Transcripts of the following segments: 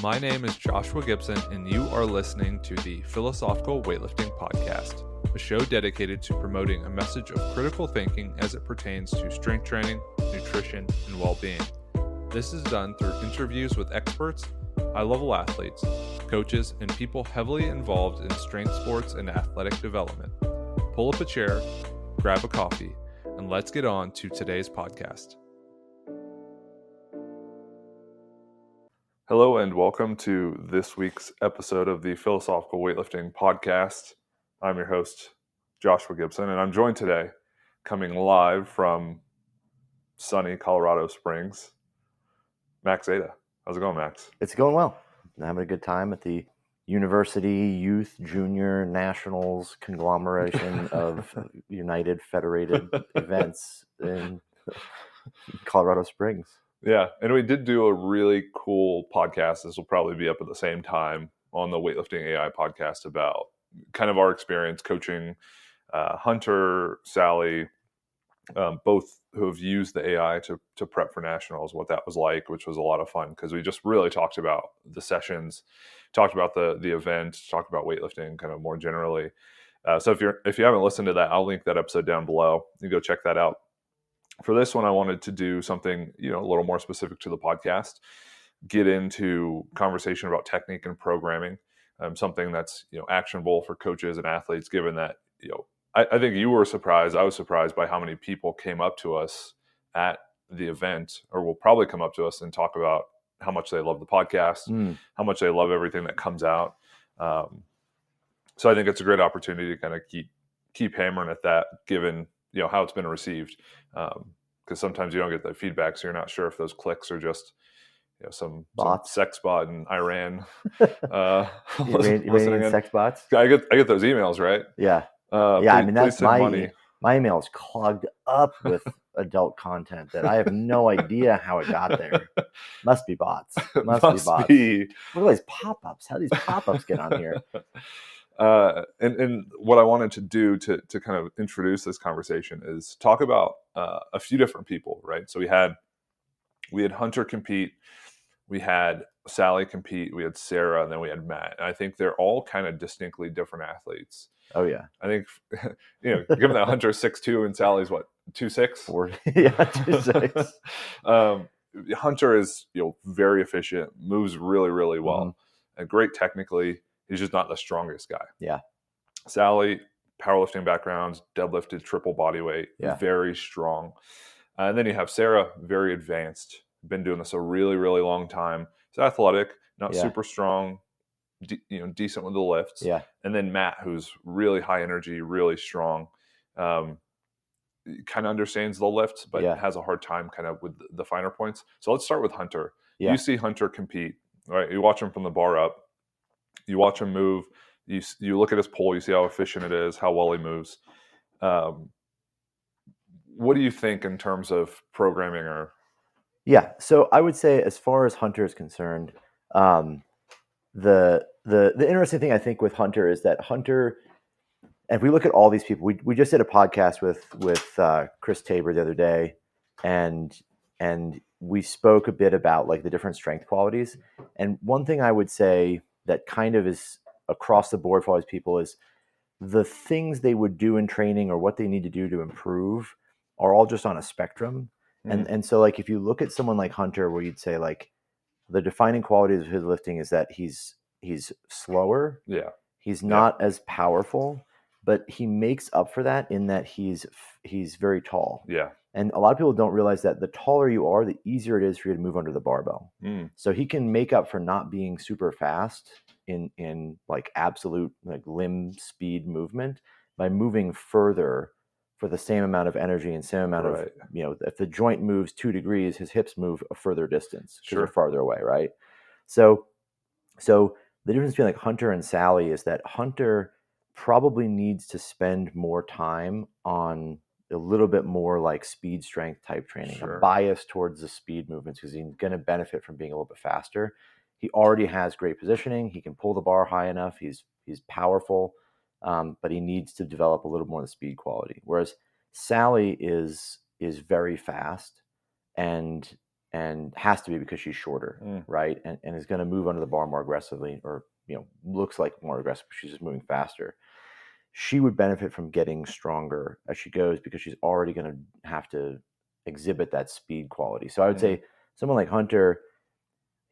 My name is Joshua Gibson, and you are listening to the Philosophical Weightlifting Podcast, a show dedicated to promoting a message of critical thinking as it pertains to strength training, nutrition, and well-being. This is done through interviews with experts, high-level athletes, coaches, and people heavily involved in strength sports and athletic development. Pull up a chair, grab a coffee, and let's get on to today's podcast. Hello and welcome to this week's episode of the Philosophical Weightlifting Podcast. I'm your host, Joshua Gibson, and I'm joined today, coming live from sunny Colorado Springs, Max Aita. How's it going, Max? It's going well. I'm having a good time at the University Youth Junior Nationals conglomeration of United Federated events in Colorado Springs. Yeah, and we did do a really cool podcast. This will probably be up at the same time on the Weightlifting AI podcast about kind of our experience coaching Hunter, Sally, both who have used the AI to prep for nationals, what that was like, which was a lot of fun because we just really talked about the sessions, talked about the event, talked about weightlifting kind of more generally. So if you haven't listened to that, I'll link that episode down below. You go check that out. For this one, I wanted to do something, a little more specific to the podcast, get into conversation about technique and programming, something that's, actionable for coaches and athletes, given that, I think you were surprised. I was surprised by how many people came up to us at the event, or will probably come up to us and talk about how much they love the podcast, how much they love everything that comes out. So I think it's a great opportunity to kind of keep hammering at that, given how it's been received, because sometimes you don't get the feedback, so you're not sure if those clicks are just some sex bot in Iran. Iranian sex bots. I get those emails, right? Yeah, that's my email is clogged up with adult content that I have no idea how it got there. Must be bots. Must be bots. Look at these pop-ups. How do these pop-ups get on here? And what I wanted to do to kind of introduce this conversation is talk about a few different people, right? So we had Hunter compete, we had Sally compete, we had Sarah, and then we had Matt. And I think they're all kind of distinctly different athletes. Oh yeah. I think given that Hunter's 6'2" and Sally's what, 2'6"? Yeah, 2'6". Hunter is very efficient, moves really, really well, and great technically. He's just not the strongest guy. Yeah. Sally, powerlifting background, deadlifted triple body weight, very strong. And then you have Sarah, very advanced, been doing this a really, really long time. He's athletic, not super strong, decent with the lifts. Yeah. And then Matt, who's really high energy, really strong, kind of understands the lifts, but has a hard time kind of with the finer points. So let's start with Hunter. Yeah. You see Hunter compete, right? You watch him from the bar up. You watch him move. You look at his pull. You see how efficient it is, how well he moves. What do you think in terms of programming or? Yeah, so I would say as far as Hunter is concerned, the interesting thing I think with Hunter is that Hunter, and if we look at all these people, we just did a podcast with Chris Tabor the other day, and we spoke a bit about like the different strength qualities. And one thing I would say that kind of is across the board for all these people is the things they would do in training or what they need to do to improve are all just on a spectrum. And so like if you look at someone like Hunter, where you'd say like the defining qualities of his lifting is that he's slower. Yeah. He's not as powerful, but he makes up for that in that he's very tall. Yeah. And a lot of people don't realize that the taller you are, the easier it is for you to move under the barbell. So he can make up for not being super fast in like absolute like limb speed movement by moving further for the same amount of energy and same amount of, if the joint moves 2 degrees, his hips move a further distance because they're farther away, right? So the difference between like Hunter and Sally is that Hunter probably needs to spend more time on a little bit more like speed strength type training, a bias towards the speed movements because he's going to benefit from being a little bit faster. He already has great positioning. He can pull the bar high enough. He's powerful, but he needs to develop a little more of the speed quality. Whereas Sally is very fast and and has to be because she's shorter, right? And is going to move under the bar more aggressively, or looks like more aggressive. She's just moving faster. She would benefit from getting stronger as she goes because she's already going to have to exhibit that speed quality. So I would say someone like Hunter,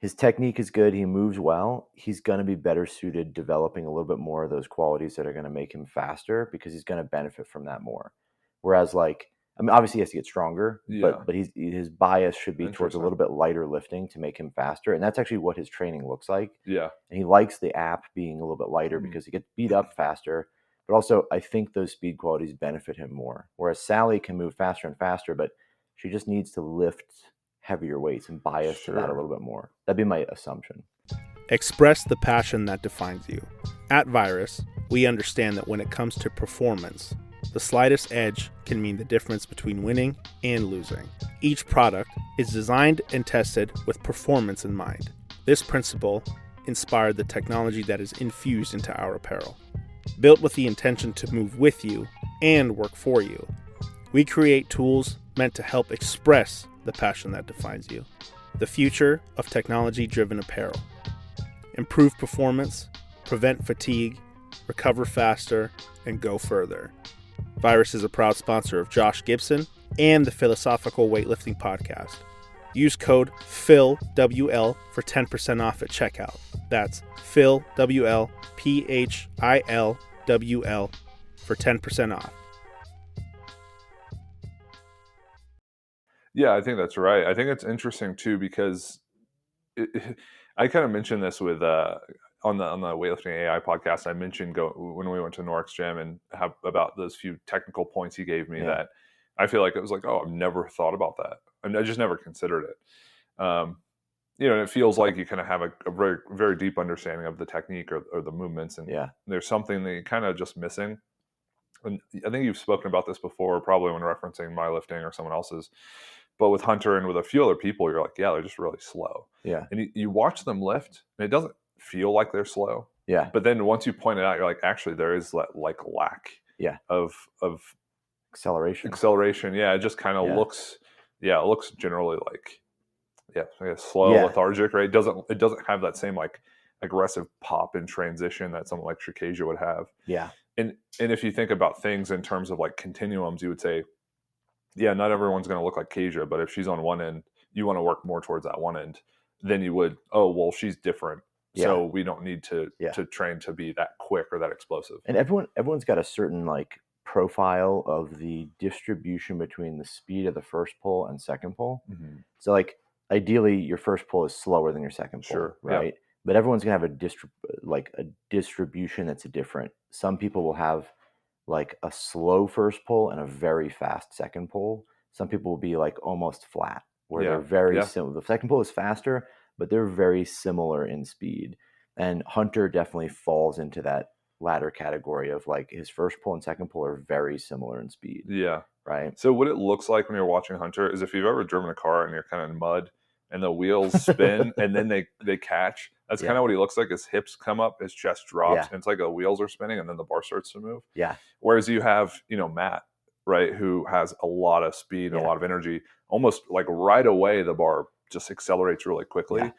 his technique is good. He moves well. He's going to be better suited developing a little bit more of those qualities that are going to make him faster because he's going to benefit from that more. Whereas, like, I mean, obviously he has to get stronger, but his bias should be towards a little bit lighter lifting to make him faster. And that's actually what his training looks like. Yeah. And he likes the app being a little bit lighter because he gets beat up faster. But also, I think those speed qualities benefit him more. Whereas Sally can move faster and faster, but she just needs to lift heavier weights and bias to that a little bit more. That'd be my assumption. Express the passion that defines you. At Virus, we understand that when it comes to performance, the slightest edge can mean the difference between winning and losing. Each product is designed and tested with performance in mind. This principle inspired the technology that is infused into our apparel. Built with the intention to move with you and work for you, we create tools meant to help express the passion that defines you. The future of technology-driven apparel. Improve performance, prevent fatigue, recover faster, and go further. Virus is a proud sponsor of Josh Gibson and the Philosophical Weightlifting Podcast. Use code PHILWL for 10% off at checkout. That's PHILWL, PHILWL, for 10% off. Yeah, I think that's right. I think it's interesting too because I kind of mentioned this with on the weightlifting AI podcast. I mentioned when we went to Norix Gym and about those few technical points he gave me that I feel like it was like, oh, I've never thought about that. I mean, I just never considered it. And it feels like you kind of have a very, very deep understanding of the technique or the movements, and there's something that you're kind of just missing. And I think you've spoken about this before, probably when referencing my lifting or someone else's. But with Hunter and with a few other people, you're like, yeah, they're just really slow. Yeah. And you watch them lift, and it doesn't feel like they're slow. Yeah. But then once you point it out, you're like, actually, there is like lack of acceleration. Yeah, it just kind of looks, it looks generally like, slow, lethargic, right? It doesn't have that same like aggressive pop in transition that something like Shikasia would have. Yeah. And if you think about things in terms of like continuums, you would say, yeah, not everyone's going to look like Kasia, but if she's on one end, you want to work more towards that one end than you would, oh, well, she's different. Yeah. So we don't need to train to be that quick or that explosive. And everyone's got a certain like profile of the distribution between the speed of the first pull and second pull. Mm-hmm. So like ideally your first pull is slower than your second pull, right? Yeah. But everyone's going to have a distribution that's different. Some people will have like a slow first pull and a very fast second pull. Some people will be like almost flat, where they're very similar. The second pull is faster, but they're very similar in speed. And Hunter definitely falls into that latter category of like his first pull and second pull are very similar in speed. Yeah. Right. So what it looks like when you're watching Hunter is if you've ever driven a car and you're kind of in mud and the wheels spin and then they catch. That's kind of what he looks like. His hips come up, his chest drops, and it's like the wheels are spinning and then the bar starts to move. Yeah. Whereas you have, Matt, right, who has a lot of speed and a lot of energy. Almost like right away, the bar just accelerates really quickly.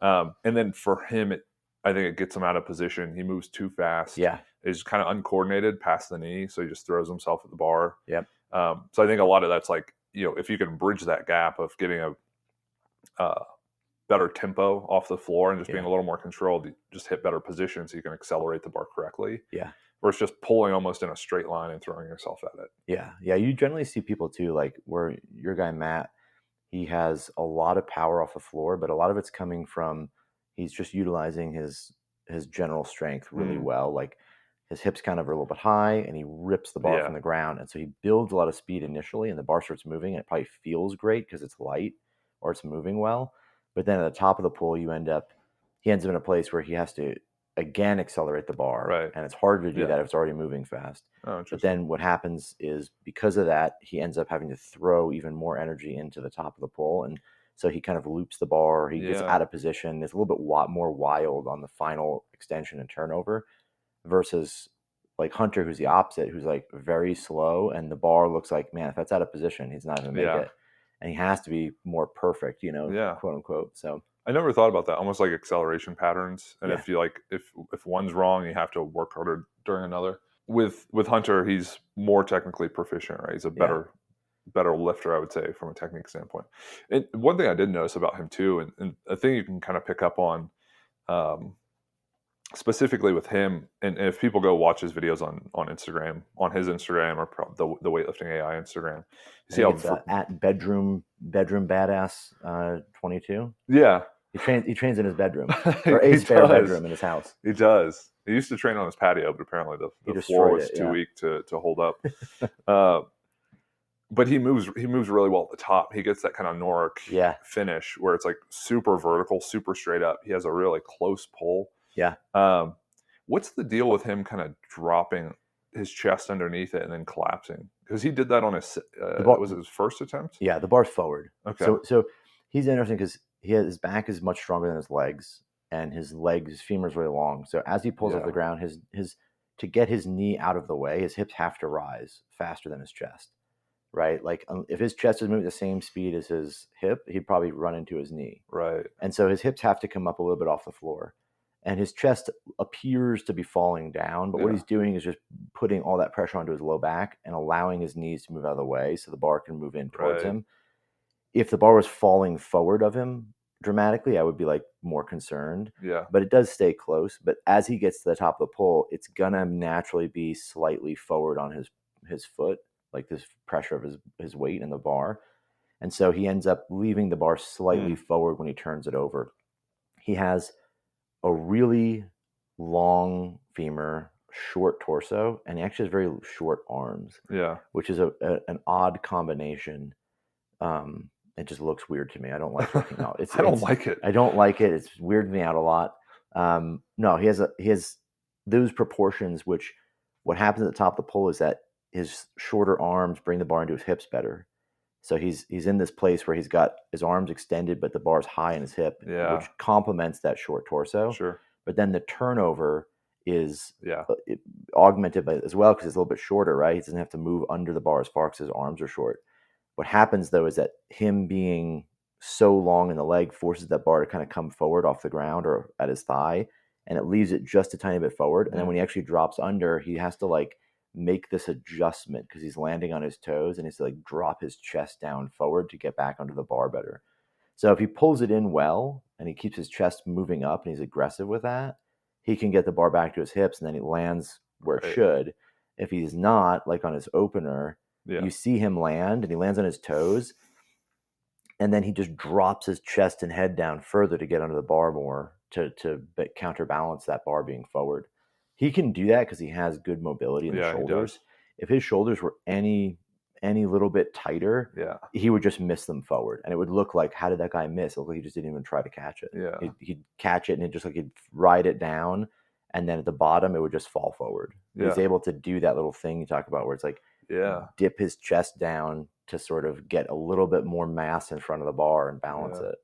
Yeah. And then for him, I think it gets him out of position. He moves too fast. Yeah. He's kind of uncoordinated past the knee, so he just throws himself at the bar. Yep. So I think a lot of that's like, if you can bridge that gap of getting a better tempo off the floor and just being a little more controlled, you just hit better positions so you can accelerate the bar correctly. Yeah. Versus just pulling almost in a straight line and throwing yourself at it. Yeah. Yeah. You generally see people too, like where your guy, Matt, he has a lot of power off the floor, but a lot of it's coming from, he's just utilizing his general strength really well. Like his hips kind of are a little bit high and he rips the bar from the ground. And so he builds a lot of speed initially and the bar starts moving and it probably feels great because it's light or it's moving well. But then at the top of the pull, he ends up in a place where he has to again accelerate the bar. Right. And it's hard to do that if it's already moving fast. Oh, but then what happens is because of that, he ends up having to throw even more energy into the top of the pull. And so he kind of loops the bar. He gets out of position. It's a little bit more wild on the final extension and turnover versus like Hunter, who's the opposite, who's like very slow. And the bar looks like, man, if that's out of position, he's not going to make it. and he has to be more perfect, Yeah. quote unquote. So I never thought about that. Almost like acceleration patterns. And Yeah. if you if one's wrong, you have to work harder during another. With Hunter, he's more technically proficient, right? He's a better lifter, I would say, from a technique standpoint. And one thing I did notice about him too, and a thing you can kind of pick up on, specifically with him, and if people go watch his videos on Instagram, on his Instagram or the weightlifting AI Instagram, you see how it's at bedroom badass 22. Yeah. He trains in his bedroom, or a spare bedroom in his house. He does. He used to train on his patio, but apparently the floor was too weak to hold up. But he moves really well at the top. He gets that kind of Noric finish where it's like super vertical, super straight up. He has a really close pull. Yeah. What's the deal with him kind of dropping his chest underneath it and then collapsing? Because he did that on his was it his first attempt? Yeah, the bar's forward. Okay. So he's interesting because his back is much stronger than his legs, and his femur is really long. So as he pulls off the ground, his to get his knee out of the way, his hips have to rise faster than his chest. Right? Like if his chest is moving at the same speed as his hip, he'd probably run into his knee. Right. And so his hips have to come up a little bit off the floor. And his chest appears to be falling down, but what he's doing is just putting all that pressure onto his low back and allowing his knees to move out of the way so the bar can move in towards him. If the bar was falling forward of him dramatically, I would be like more concerned. Yeah. But it does stay close. But as he gets to the top of the pole, it's gonna naturally be slightly forward on his foot, like this pressure of his weight in the bar. And so he ends up leaving the bar slightly forward when he turns it over. He has a really long femur, short torso, and he actually has very short arms. Yeah. Which is an odd combination. It just looks weird to me. I don't like working out. I don't like it. I don't like it. It's weirded me out a lot. No, he has those proportions, which what happens at the top of the pole is that his shorter arms bring the bar into his hips better. So he's in this place where he's got his arms extended, but the bar's high in his hip, which complements that short torso. Sure. But then the turnover is augmented by as well because it's a little bit shorter, right? He doesn't have to move under the bar as far because his arms are short. What happens though is that him being so long in the leg forces that bar to kind of come forward off the ground or at his thigh, and it leaves it just a tiny bit forward. And then when he actually drops under, he has to like make this adjustment because he's landing on his toes and he's to like drop his chest down forward to get back onto the bar better. So if he pulls it in well and he keeps his chest moving up and he's aggressive with that, he can get the bar back to his hips and then he lands where it should. If he's not, like on his opener, you see him land and he lands on his toes and then he just drops his chest and head down further to get under the bar more to counterbalance that bar being forward. He can do that because he has good mobility in the shoulders. If his shoulders were any little bit tighter, he would just miss them forward. And it would look like, how did that guy miss? It looked like he just didn't even try to catch it. Yeah. He'd catch it and he'd ride it down. And then at the bottom, it would just fall forward. He's able to do that little thing you talk about where it's like, dip his chest down to sort of get a little bit more mass in front of the bar and balance it.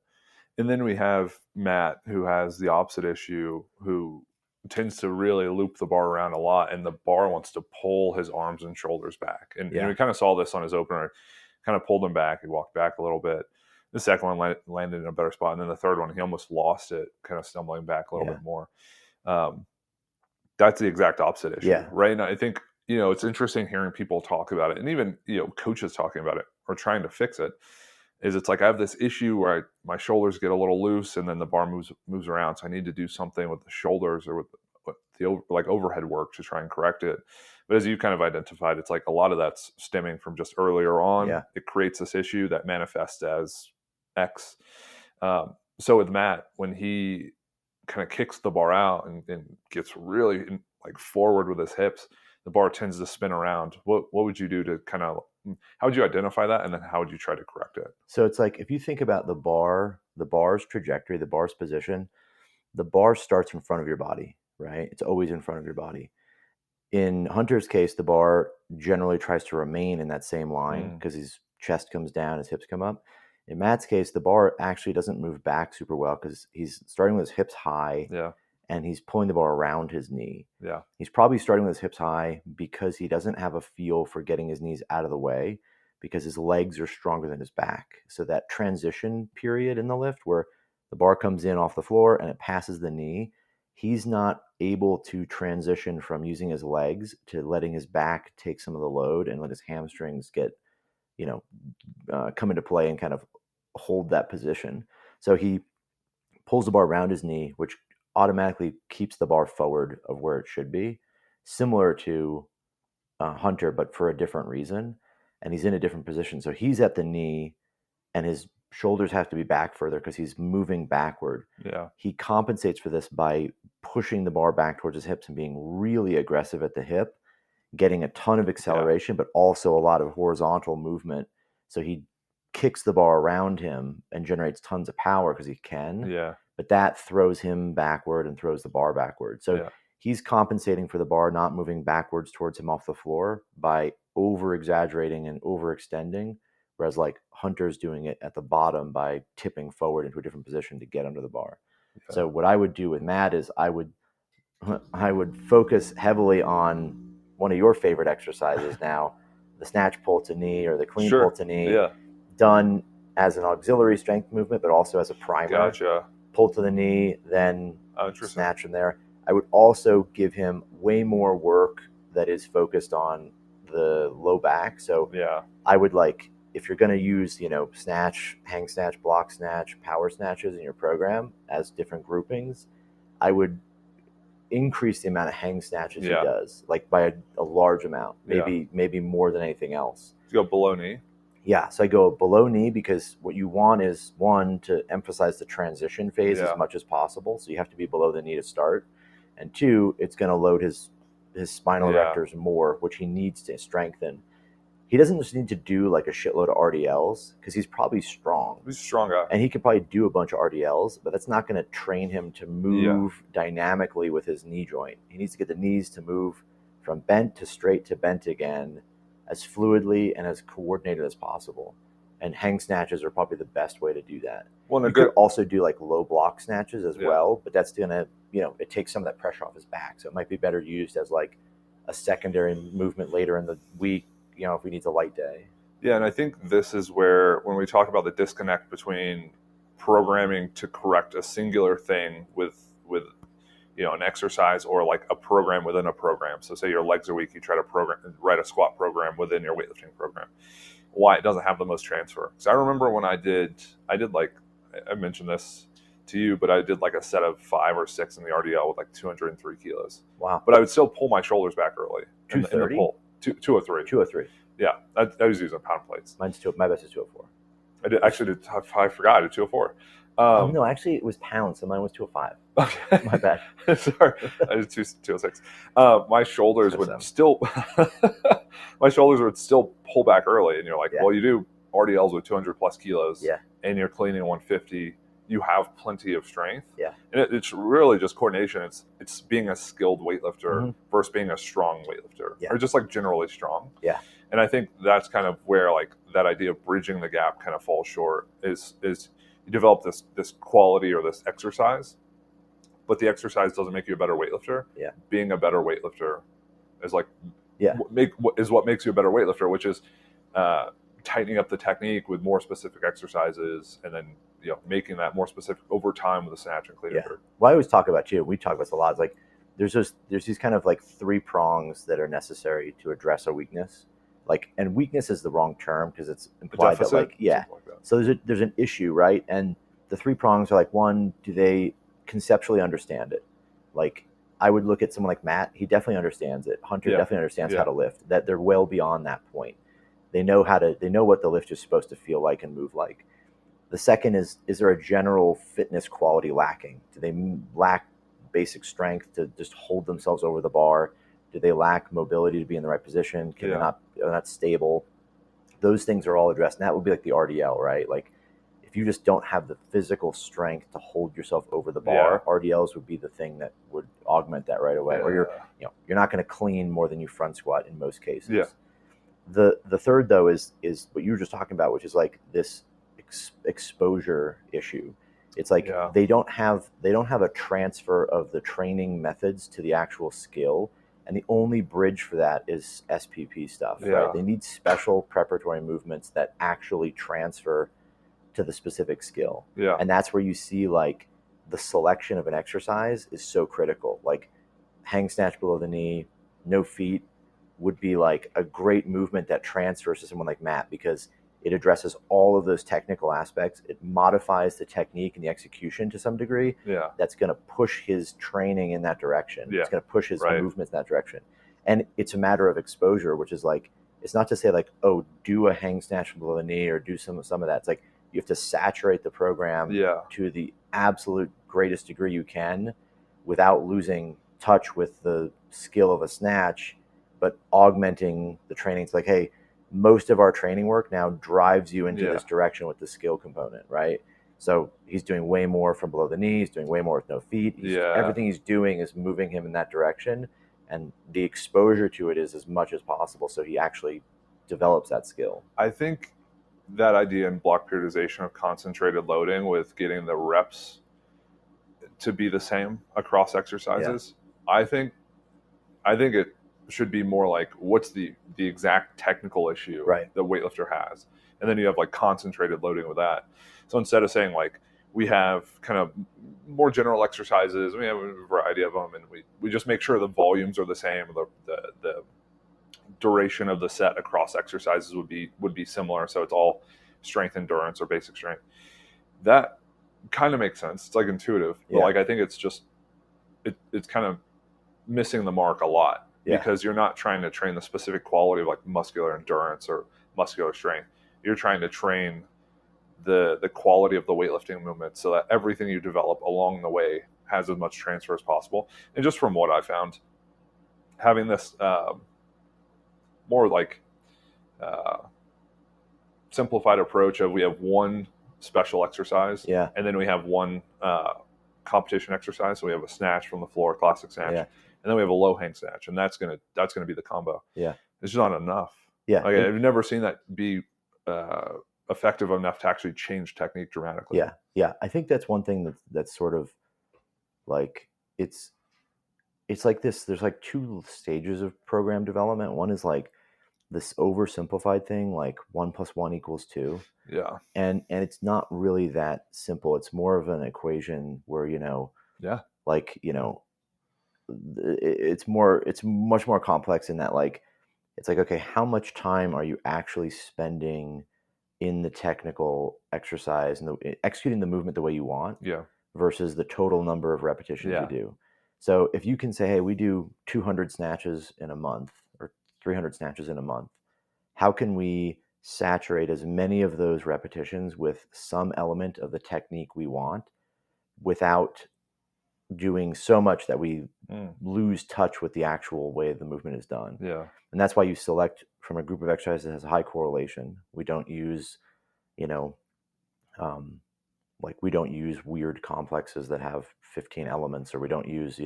And then we have Matt, who has the opposite issue, who tends to really loop the bar around a lot, and the bar wants to pull his arms and shoulders back. And we kind of saw this on his opener, kind of pulled him back. He walked back a little bit. The second one landed in a better spot. And then the third one, he almost lost it, kind of stumbling back a little bit more. That's the exact opposite issue, right? And I think, it's interesting hearing people talk about it, and even, coaches talking about it or trying to fix it. It's like I have this issue where my shoulders get a little loose and then the bar moves around. So I need to do something with the shoulders or with the overhead work to try and correct it. But as you kind of identified, it's like a lot of that's stemming from just earlier on. It creates this issue that manifests as X. So with Matt, when he kind of kicks the bar out and gets really forward with his hips, the bar tends to spin around. What would you do to how would you identify that? And then how would you try to correct it? So it's like, if you think about the bar's trajectory, the bar's position, the bar starts in front of your body, right? It's always in front of your body. In Hunter's case, the bar generally tries to remain in that same line because his chest comes down, his hips come up. In Matt's case, the bar actually doesn't move back super well because he's starting with his hips high. And he's pulling the bar around his knee. He's probably starting with his hips high because he doesn't have a feel for getting his knees out of the way, because his legs are stronger than his back. So that transition period in the lift where the bar comes in off the floor and it passes the knee, he's not able to transition from using his legs to letting his back take some of the load and let his hamstrings get, come into play and kind of hold that position. So he pulls the bar around his knee, which automatically keeps the bar forward of where it should be, similar to Hunter, but for a different reason. And he's in a different position. So he's at the knee and his shoulders have to be back further because he's moving backward. Yeah. He compensates for this by pushing the bar back towards his hips and being really aggressive at the hip, getting a ton of acceleration, but also a lot of horizontal movement. So he kicks the bar around him and generates tons of power because he can. Yeah. But that throws him backward and throws the bar backward. So he's compensating for the bar not moving backwards towards him off the floor by over exaggerating and overextending. Whereas like Hunter's doing it at the bottom by tipping forward into a different position to get under the bar. Yeah. So what I would do with Matt is I would focus heavily on one of your favorite exercises now, the snatch pull to knee or the clean pull to knee, done as an auxiliary strength movement, but also as a primer. Gotcha. Pull to the knee, then snatch from there. I would also give him way more work that is focused on the low back. So I would if you're going to use, snatch, hang snatch, block snatch, power snatches in your program as different groupings, I would increase the amount of hang snatches he does, by a large amount, maybe more than anything else. You go below knee. Yeah, so I go below knee because what you want is, one, to emphasize the transition phase as much as possible. So you have to be below the knee to start. And two, it's going to load his spinal erectors more, which he needs to strengthen. He doesn't just need to do a shitload of RDLs because he's probably strong. He's a strong guy. And he could probably do a bunch of RDLs, but that's not going to train him to move dynamically with his knee joint. He needs to get the knees to move from bent to straight to bent again as fluidly and as coordinated as possible. And hang snatches are probably the best way to do that. Well, you could also do low block snatches as well, but that's going to, it takes some of that pressure off his back. So it might be better used as a secondary movement later in the week, if we need a light day. Yeah, and I think this is where, when we talk about the disconnect between programming to correct a singular thing with an exercise or a program within a program. So say your legs are weak, you try to write a squat program within your weightlifting program. Why it doesn't have the most transfer. So I remember when I mentioned this to you, but I did a set of 5 or 6 in the RDL with 203 kilos. Wow. But I would still pull my shoulders back early. 230? In the pull. 203. 203. Yeah, I was using pound plates. My best is 204. I forgot I did 204. No, actually it was pounds, so mine was 205. Okay. My bad. Sorry, I did 206. My shoulders would still, pull back early, and you're like, well, you do RDLs with 200 plus kilos, and you're cleaning 150. You have plenty of strength, and it's really just coordination. It's being a skilled weightlifter versus being a strong weightlifter, or just generally strong. Yeah, and I think that's kind of where that idea of bridging the gap kind of falls short. Is you develop this quality or this exercise, but the exercise doesn't make you a better weightlifter. Yeah, being a better weightlifter is what makes you a better weightlifter, which is tightening up the technique with more specific exercises, and then making that more specific over time with a snatch and clean and jerk. Well, I always talk about we talk about this a lot. It's there's these kind of 3 prongs that are necessary to address a weakness. And weakness is the wrong term because it's implied that So there's an issue, right? And the 3 prongs are 1, do they conceptually understand it? I would look at someone like Matt. He definitely understands it. Hunter definitely understands how to lift. That they're well beyond that point. They know what the lift is supposed to feel like and move like. The second is there a general fitness quality lacking? Do they lack basic strength to just hold themselves over the bar? Do they lack mobility to be in the right position? They're not stable? Those things are all addressed. And that would be the RDL, right? If you just don't have the physical strength to hold yourself over the bar, RDLs would be the thing that would augment that right away. Or you're not going to clean more than you front squat in most cases. Yeah. The third though is what you were just talking about, which is this exposure issue. It's they don't have a transfer of the training methods to the actual skill. And the only bridge for that is SPP stuff, right? They need special preparatory movements that actually transfer to the specific skill. Yeah. And that's where you see like the selection of an exercise is so critical. Like hang snatch below the knee, no feet would be like a great movement that transfers to someone like Matt, because it addresses all of those technical aspects. It modifies the technique and the execution to some degree. Yeah. That's going to push his training in that direction. Yeah. It's going to push his movements in that direction. And it's a matter of exposure, which is like, it's not to say like, oh, do a hang snatch below the knee or do some of that. It's like you have to saturate the program to the absolute greatest degree you can without losing touch with the skill of a snatch, but augmenting the training. It's like, hey, most of our training work now drives you into this direction with the skill component, right? So he's doing way more from below the knee. He's doing way more with no feet. Everything he's doing is moving him in that direction. And the exposure to it is as much as possible, so he actually develops that skill. I think that idea in block periodization of concentrated loading with getting the reps to be the same across exercises, I think it should be more like, what's the exact technical issue the weightlifter has, and then you have like concentrated loading with that. So instead of saying like we have kind of more general exercises, we have a variety of them, and we just make sure the volumes are the same, the duration of the set across exercises would be similar, so it's all strength, endurance, or basic strength. That kind of makes sense. It's like intuitive, but like I think it's just it's kind of missing the mark a lot, because you're not trying to train the specific quality of like muscular endurance or muscular strength. You're trying to train the quality of the weightlifting movement, so that everything you develop along the way has as much transfer as possible. And just from what I found, having this more like simplified approach of we have one special exercise, and then we have one competition exercise. So we have a snatch from the floor, classic snatch, and then we have a low hang snatch, and that's gonna be the combo. It's just not enough. Like, I've never seen that be effective enough to actually change technique dramatically. I think that's one thing that's sort of like it's like this. There's like two stages of program development. One is like this oversimplified thing, like 1 + 1 = 2. And it's not really that simple. It's more of an equation where, like, it's much more complex in that, like, it's like, okay, how much time are you actually spending in the technical exercise and executing the movement the way you want versus the total number of repetitions you do. So if you can say, hey, we do 200 snatches in a month or 300 snatches in a month, how can we saturate as many of those repetitions with some element of the technique we want without doing so much that we lose touch with the actual way the movement is done? And that's why you select from a group of exercises that has a high correlation. We don't use, like we don't use weird complexes that have 15 elements, or we don't use,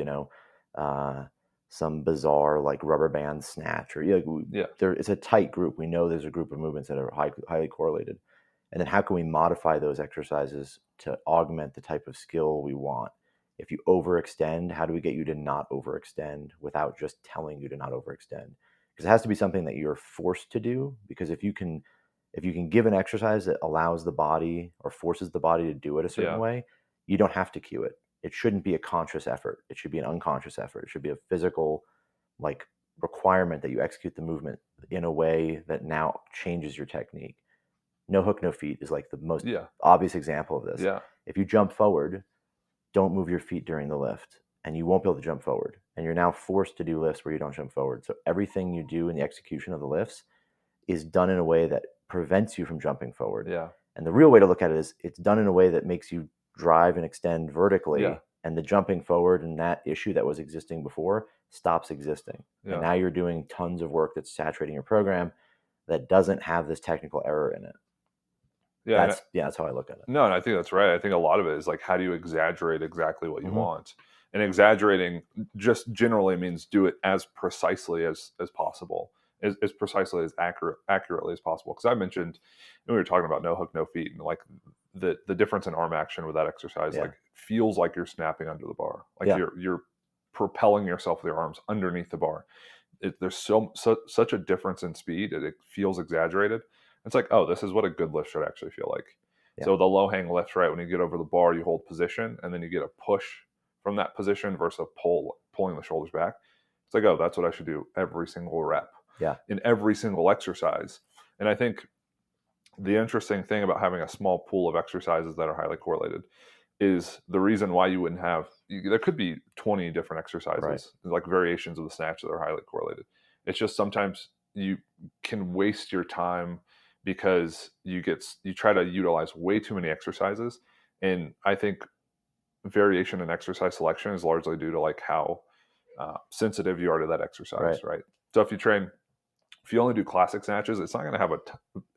some bizarre like rubber band snatch, or it's a tight group. We know there's a group of movements that are highly correlated. And then how can we modify those exercises to augment the type of skill we want? If you overextend, how do we get you to not overextend without just telling you to not overextend? Because it has to be something that you're forced to do. Because if you can give an exercise that allows the body or forces the body to do it a certain way, you don't have to cue it. It shouldn't be a conscious effort. It should be an unconscious effort. It should be a physical, like, requirement that you execute the movement in a way that now changes your technique. No hook, no feet is like the most obvious example of this. If you jump forward, don't move your feet during the lift, and you won't be able to jump forward. And you're now forced to do lifts where you don't jump forward. So everything you do in the execution of the lifts is done in a way that prevents you from jumping forward. And the real way to look at it is it's done in a way that makes you drive and extend vertically, and the jumping forward and that issue that was existing before stops existing. And now you're doing tons of work that's saturating your program that doesn't have this technical error in it. That's how I look at it. No, and I think that's right. I think a lot of it is like, how do you exaggerate exactly what you want? And exaggerating just generally means do it as precisely as possible, as precisely as accurately as possible. Because I mentioned, we were talking about no hook, no feet, and like the difference in arm action with that exercise, like feels like you're snapping under the bar, like you're propelling yourself with your arms underneath the bar. There's such a difference in speed. It feels exaggerated. It's like, oh, this is what a good lift should actually feel like. Yeah. So the low hang lift, right? When you get over the bar, you hold position, and then you get a push from that position versus a pulling the shoulders back. It's like, oh, that's what I should do every single rep. Yeah. In every single exercise. And I think the interesting thing about having a small pool of exercises that are highly correlated is the reason why you wouldn't have, there could be 20 different exercises, right, like variations of the snatch that are highly correlated. It's just sometimes you can waste your time because you try to utilize way too many exercises. And I think variation in exercise selection is largely due to like how sensitive you are to that exercise, right? So if you only do classic snatches, it's not going to have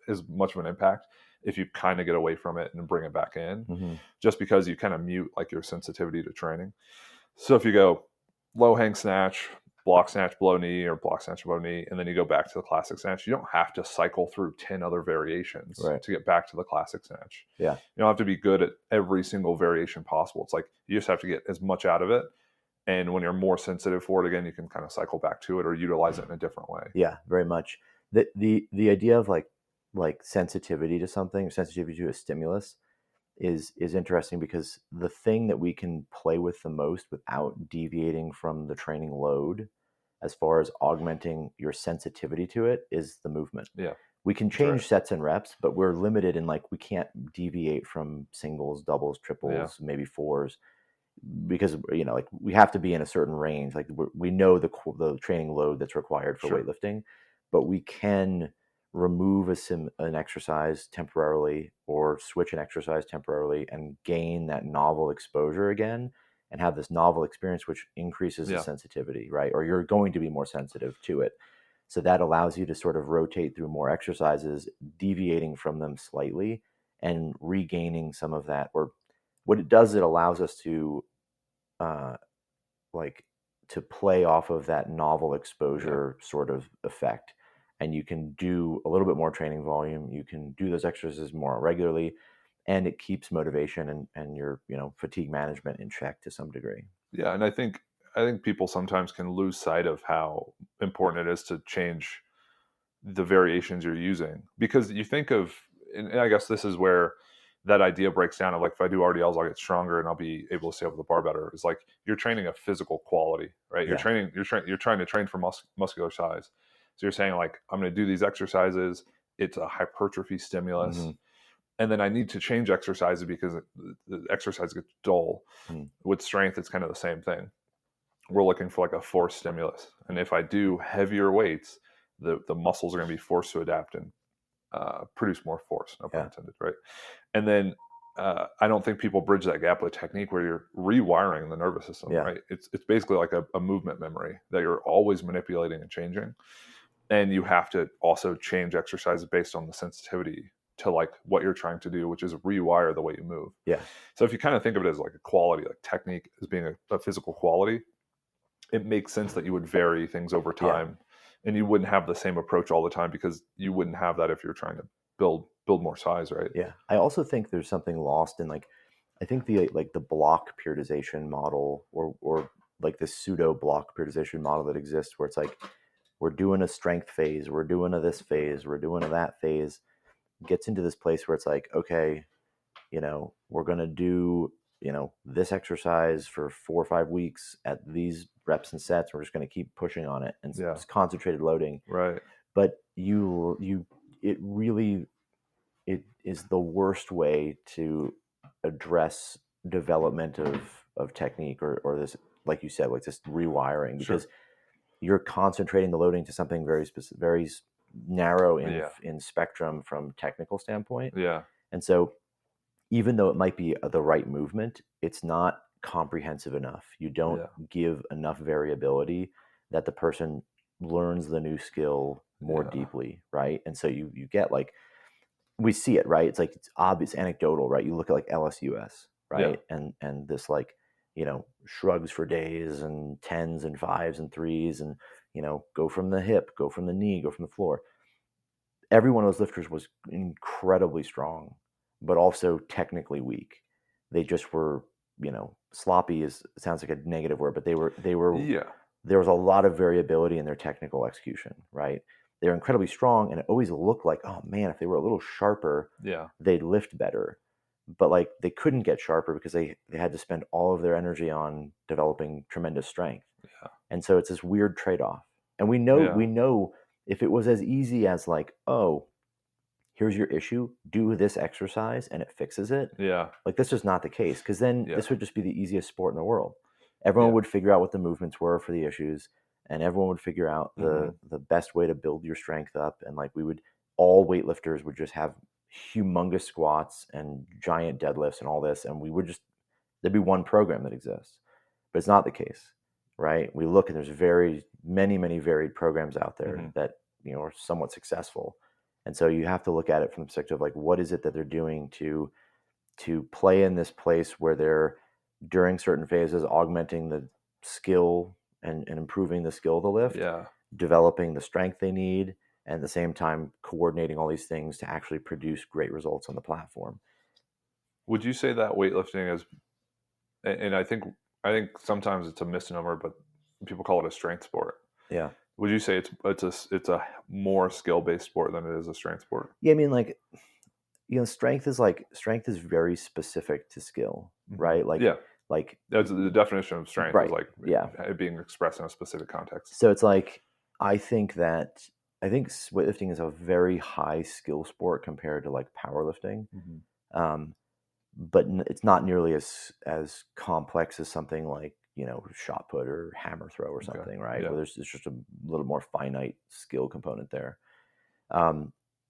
as much of an impact if you kind of get away from it and bring it back in, just because you kind of mute like your sensitivity to training. So if you go low hang snatch, block snatch below knee, or block snatch above knee, and then you go back to the classic snatch, you don't have to cycle through 10 other variations to get back to the classic snatch. Yeah. You don't have to be good at every single variation possible. It's like you just have to get as much out of it. And when you're more sensitive for it, again, you can kind of cycle back to it or utilize it in a different way. Yeah, very much. The idea of like sensitivity to something, sensitivity to a stimulus is interesting, because the thing that we can play with the most without deviating from the training load, as far as augmenting your sensitivity to it, is the movement. Yeah. We can change sets and reps, but we're limited in like we can't deviate from singles, doubles, triples, maybe fours, because like we have to be in a certain range. Like we know the training load that's required for weightlifting, but we can remove an exercise temporarily or switch an exercise temporarily and gain that novel exposure again and have this novel experience, which increases the sensitivity, right? Or you're going to be more sensitive to it. So that allows you to sort of rotate through more exercises, deviating from them slightly and regaining some of that. Or what it does, it allows us to to play off of that novel exposure sort of effect. And you can do a little bit more training volume. You can do those exercises more regularly, and it keeps motivation and your fatigue management in check to some degree. Yeah, and I think people sometimes can lose sight of how important it is to change the variations you're using, because you think of, and I guess this is where that idea breaks down of like, if I do RDLs, I'll get stronger and I'll be able to stay over the bar better. It's like you're training a physical quality, right? You're trying to train for muscular size. So you're saying like, I'm going to do these exercises. It's a hypertrophy stimulus. And then I need to change exercises because the exercise gets dull. With strength, it's kind of the same thing. We're looking for like a force stimulus. And if I do heavier weights, the muscles are going to be forced to adapt and produce more force, no pun intended, right? And then I don't think people bridge that gap with technique where you're rewiring the nervous system, right? It's basically like a movement memory that you're always manipulating and changing. And you have to also change exercises based on the sensitivity to like what you're trying to do, which is rewire the way you move. Yeah. So if you kind of think of it as like a quality, like technique as being a physical quality, it makes sense that you would vary things over time. And you wouldn't have the same approach all the time, because you wouldn't have that if you're trying to build more size, right? Yeah. I also think there's something lost in like, I think the block periodization model or like the pseudo block periodization model that exists, where it's like, we're doing a strength phase, we're doing a this phase, we're doing a that phase, gets into this place where it's like, okay, we're going to do, this exercise for 4 or 5 weeks at these reps and sets. We're just going to keep pushing on it and it's concentrated loading. Right. But it is the worst way to address development of technique or this, like you said, like this rewiring, because you're concentrating the loading to something very specific, very narrow in spectrum from technical standpoint. Yeah. And so even though it might be the right movement, it's not comprehensive enough. You don't give enough variability that the person learns the new skill more deeply, right? And so you get like, we see it, right? It's like, it's obvious, anecdotal, right? You look at like LSUS, right? And this like, shrugs for days and 10s and 5s and 3s and, go from the hip, go from the knee, go from the floor. Every one of those lifters was incredibly strong, but also technically weak. They just were sloppy sounds like a negative word, but they were Yeah. there was a lot of variability in their technical execution, right? They're incredibly strong, and it always looked like, oh man, if they were a little sharper, Yeah. they'd lift better. But like they couldn't get sharper because they had to spend all of their energy on developing tremendous strength. Yeah. And so it's this weird trade-off. And we know if it was as easy as like, oh, here's your issue, do this exercise and it fixes it. Yeah. Like that's just not the case, because then Yeah. this would just be the easiest sport in the world. Everyone would figure out what the movements were for the issues, and everyone would figure out the best way to build your strength up. And like all weightlifters would just have humongous squats and giant deadlifts and all this, and there'd be one program that exists. But it's not the case, right? We look and there's many varied programs out there that are somewhat successful. And so you have to look at it from the perspective of like, what is it that they're doing to play in this place where they're, during certain phases, augmenting the skill and improving the skill of the lift, developing the strength they need, and at the same time coordinating all these things to actually produce great results on the platform. Would you say that weightlifting is, and I think sometimes it's a misnomer, but people call it a strength sport. Yeah. Would you say it's a more skill-based sport than it is a strength sport? Yeah, I mean, like, strength is very specific to skill, right? Like, like that's the definition of strength, right, is like it being expressed in a specific context. So it's like, I think weightlifting is a very high skill sport compared to like powerlifting. But it's not nearly as complex as something like, shot put or hammer throw or something, right? Where there's just a little more finite skill component there.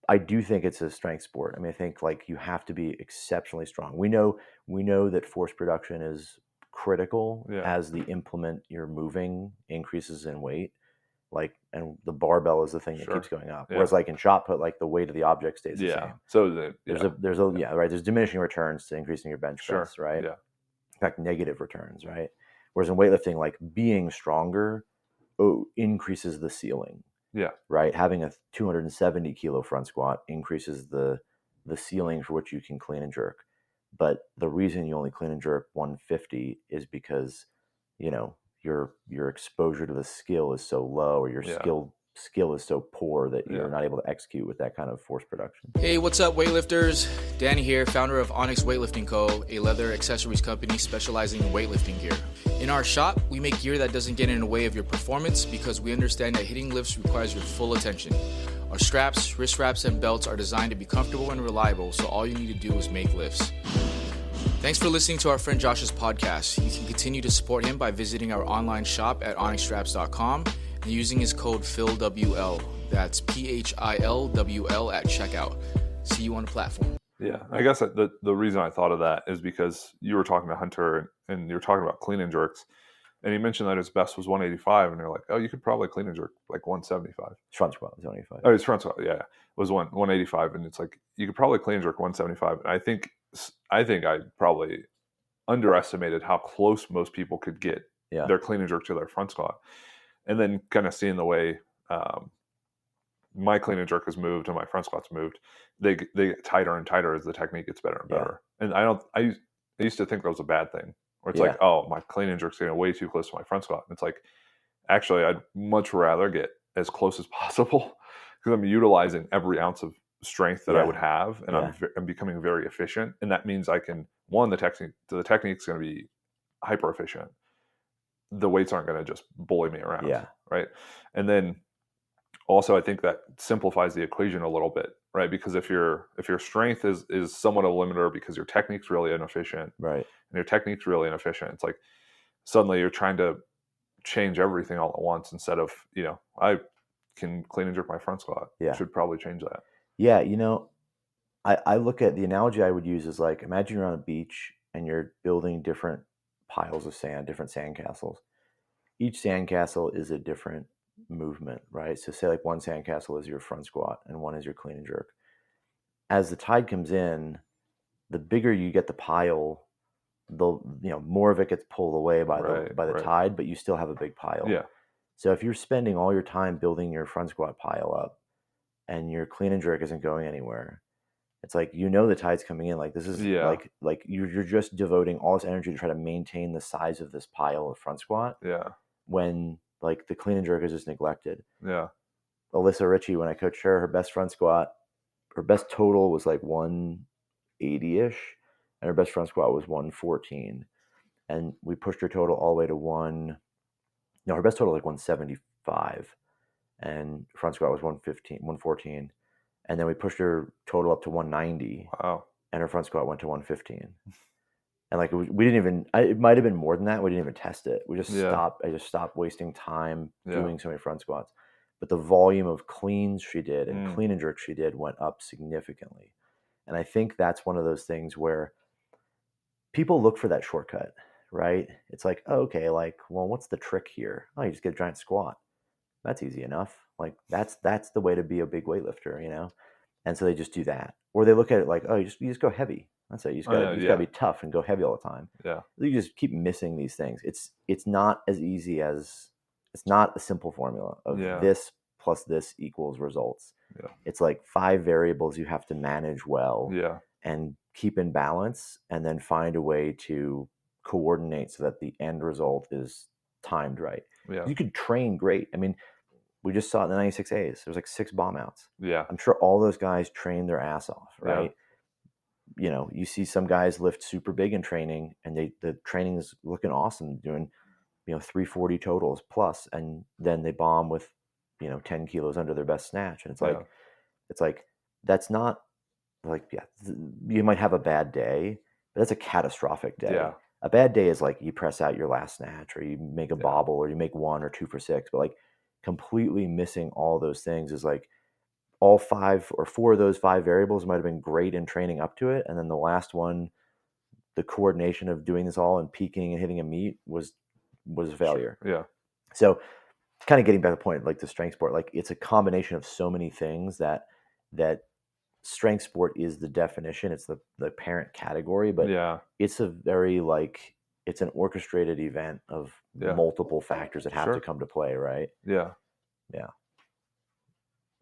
I do think it's a strength sport. I mean, I think like you have to be exceptionally strong. We know that force production is critical as the implement you're moving increases in weight. Like, and the barbell is the thing that keeps going up. Whereas like in shot put, like the weight of the object stays the same. So there's diminishing returns to increasing your bench press, right? Yeah. In fact, negative returns, right? Whereas in weightlifting, like being stronger increases the ceiling. Yeah. Right. Having a 270 kilo front squat increases the ceiling for which you can clean and jerk. But the reason you only clean and jerk 150 is because, your exposure to the skill is so low, or your skill is so poor that you're not able to execute with that kind of force production. Hey, what's up, weightlifters? Danny here, founder of Onyx Weightlifting Co., a leather accessories company specializing in weightlifting gear. In our shop, we make gear that doesn't get in the way of your performance because we understand that hitting lifts requires your full attention. Our straps, wrist wraps, and belts are designed to be comfortable and reliable, so all you need to do is make lifts. Thanks for listening to our friend Josh's podcast. You can continue to support him by visiting our online shop at onyxstraps.com and using his code PHILWL. That's PHILWL at checkout. See you on the platform. Yeah, I guess the reason I thought of that is because you were talking to Hunter and you were talking about clean and jerks, and he mentioned that his best was 185, and you're like, oh, you could probably clean and jerk like 175. Front squat was 185. Oh, his front squat, was 185, and it's like you could probably clean and jerk 175. And I think I probably underestimated how close most people could get their clean and jerk to their front squat, and then kind of seeing the way my clean and jerk has moved and my front squat's moved, they get tighter and tighter as the technique gets better and better. And I used to think that was a bad thing, where it's like, oh, my clean and jerk's getting way too close to my front squat. And it's like, actually, I'd much rather get as close as possible because I'm utilizing every ounce of strength that I would have, and I'm becoming very efficient. And that means I can, the technique's going to be hyper efficient. The weights aren't going to just bully me around. Right. And then also, I think that simplifies the equation a little bit, right? Because if your strength is somewhat a limiter because your technique's really inefficient, right? And your technique's really inefficient, it's like suddenly you're trying to change everything all at once instead of, I can clean and jerk my front squat. Should probably change that. Yeah, I look at the analogy I would use is like, imagine you're on a beach and you're building different piles of sand, different sandcastles. Each sandcastle is a different movement, right? So say like one sandcastle is your front squat and one is your clean and jerk. As the tide comes in, the bigger you get the pile, the more of it gets pulled away by the tide, but you still have a big pile. Yeah. So if you're spending all your time building your front squat pile up and your clean and jerk isn't going anywhere, It's like, the tide's coming in. Like, this is like you're just devoting all this energy to try to maintain the size of this pile of front squat. Yeah. When like the clean and jerk is just neglected. Yeah. Alyssa Ritchie, when I coached her best front squat, her best total was like 180-ish, and her best front squat was 114. And we pushed her total all the way to her best total was like 175, and front squat was 114. And then we pushed her total up to 190. Wow. And her front squat went to 115. And like, we didn't even, it might have been more than that. We didn't even test it. We just stopped. I just stopped wasting time doing so many front squats. But the volume of cleans she did and clean and jerks she did went up significantly. And I think that's one of those things where people look for that shortcut, right? It's like, oh, okay, like, well, what's the trick here? Oh, you just get a giant squat. That's easy enough. Like, that's the way to be a big weightlifter, And so they just do that. Or they look at it like, oh, you just go heavy. That's it. You just gotta be tough and go heavy all the time. Yeah. You just keep missing these things. It's not as easy as, it's not a simple formula of this plus this equals results. Yeah. It's like 5 variables you have to manage well and keep in balance, and then find a way to coordinate so that the end result is timed right. Yeah. You could train great. I mean, we just saw it in the 96As. There's like 6 bomb outs. Yeah. I'm sure all those guys train their ass off, right? Yeah. You see some guys lift super big in training, and the training is looking awesome, doing, 340 totals plus, and then they bomb with, 10 kilos under their best snatch. And it's like, that's not like, you might have a bad day, but that's a catastrophic day. Yeah. A bad day is like you press out your last snatch, or you make a bobble, or you make 1 or 2 for 6, but like completely missing all those things is like, all 5 or 4 of those 5 variables might have been great in training up to it. And then the last one, the coordination of doing this all and peaking and hitting a meet was a failure. Sure. Yeah. So kind of getting back to the point, like the strength sport, like it's a combination of so many things that strength sport is the definition. It's the parent category, but it's a very it's an orchestrated event of multiple factors that have to come to play. Right. Yeah. Yeah.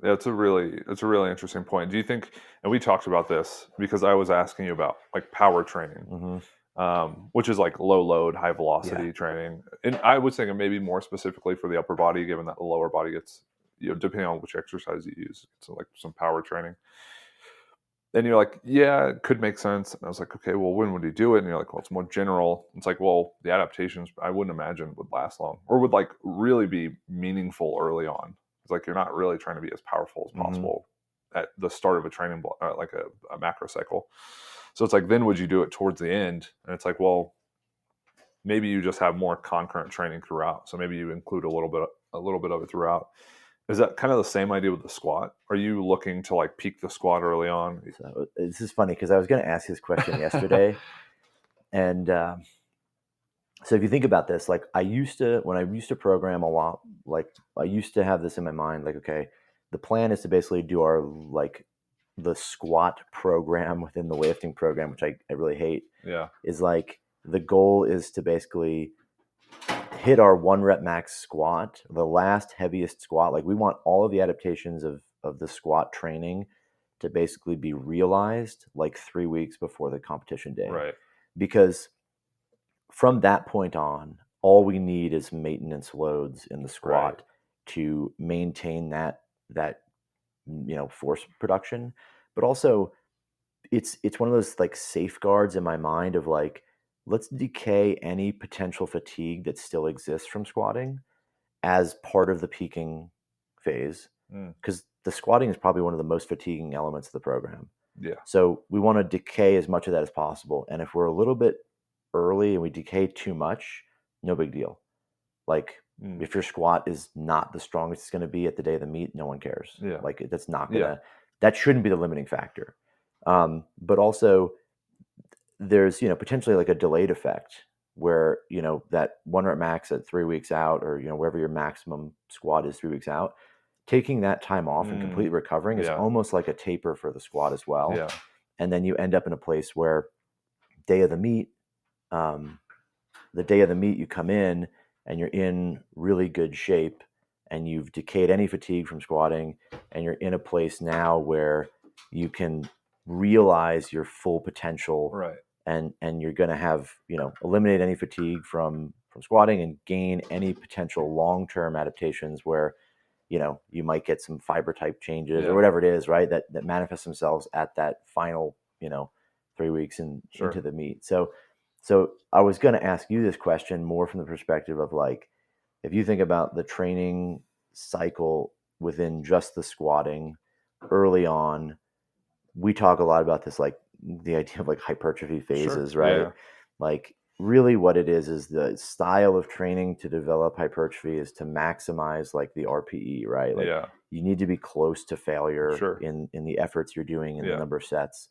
Yeah, it's a really interesting point. Do you think, and we talked about this because I was asking you about like power training, which is like low load, high velocity training. And I was thinking maybe more specifically for the upper body, given that the lower body gets, depending on which exercise you use, it's like some power training. And you're like, yeah, it could make sense. And I was like, okay, well, when would you do it? And you're like, well, it's more general. It's like, well, the adaptations, I wouldn't imagine would last long or would like really be meaningful early on. It's like you're not really trying to be as powerful as possible at the start of a training block, like a macro cycle. So it's like, then would you do it towards the end? And it's like, well, maybe you just have more concurrent training throughout. So maybe you include a little bit of it throughout. Is that kind of the same idea with the squat? Are you looking to like peak the squat early on? So this is funny because I was going to ask this question yesterday, and so if you think about this, like when I used to program a lot, like I used to have this in my mind, like, okay, the plan is to basically do our like the squat program within the weightlifting program, which I really hate. Yeah, is like the goal is to basically hit our 1 rep max squat, the last heaviest squat. Like we want all of the adaptations of the squat training to basically be realized like 3 weeks before the competition day. right. Because from that point on, all we need is maintenance loads in the squat to maintain that force production. But also it's one of those like safeguards in my mind of like, let's decay any potential fatigue that still exists from squatting as part of the peaking phase, because the squatting is probably one of the most fatiguing elements of the program. Yeah. So we want to decay as much of that as possible. And if we're a little bit early and we decay too much, no big deal. Like if your squat is not the strongest it's going to be at the day of the meet, no one cares. Yeah. Like that's not gonna, that shouldn't be the limiting factor. But also there's, potentially like a delayed effect where, that 1 rep max at 3 weeks out, or, wherever your maximum squat is 3 weeks out, taking that time off and completely recovering is almost like a taper for the squat as well. Yeah. And then you end up in a place where day of the meet, you come in and you're in really good shape and you've decayed any fatigue from squatting, and you're in a place now where you can realize your full potential, Right. and you're going to have, eliminate any fatigue from squatting and gain any potential long-term adaptations where, you might get some fiber type changes or whatever it is, right? That manifest themselves at that final, 3 weeks into the meet. So I was going to ask you this question more from the perspective of like, if you think about the training cycle within just the squatting early on, we talk a lot about this, like the idea of like hypertrophy phases, right? Yeah. Like really what it is the style of training to develop hypertrophy is to maximize like the RPE, right? Like you need to be close to failure in the efforts you're doing in the number of sets.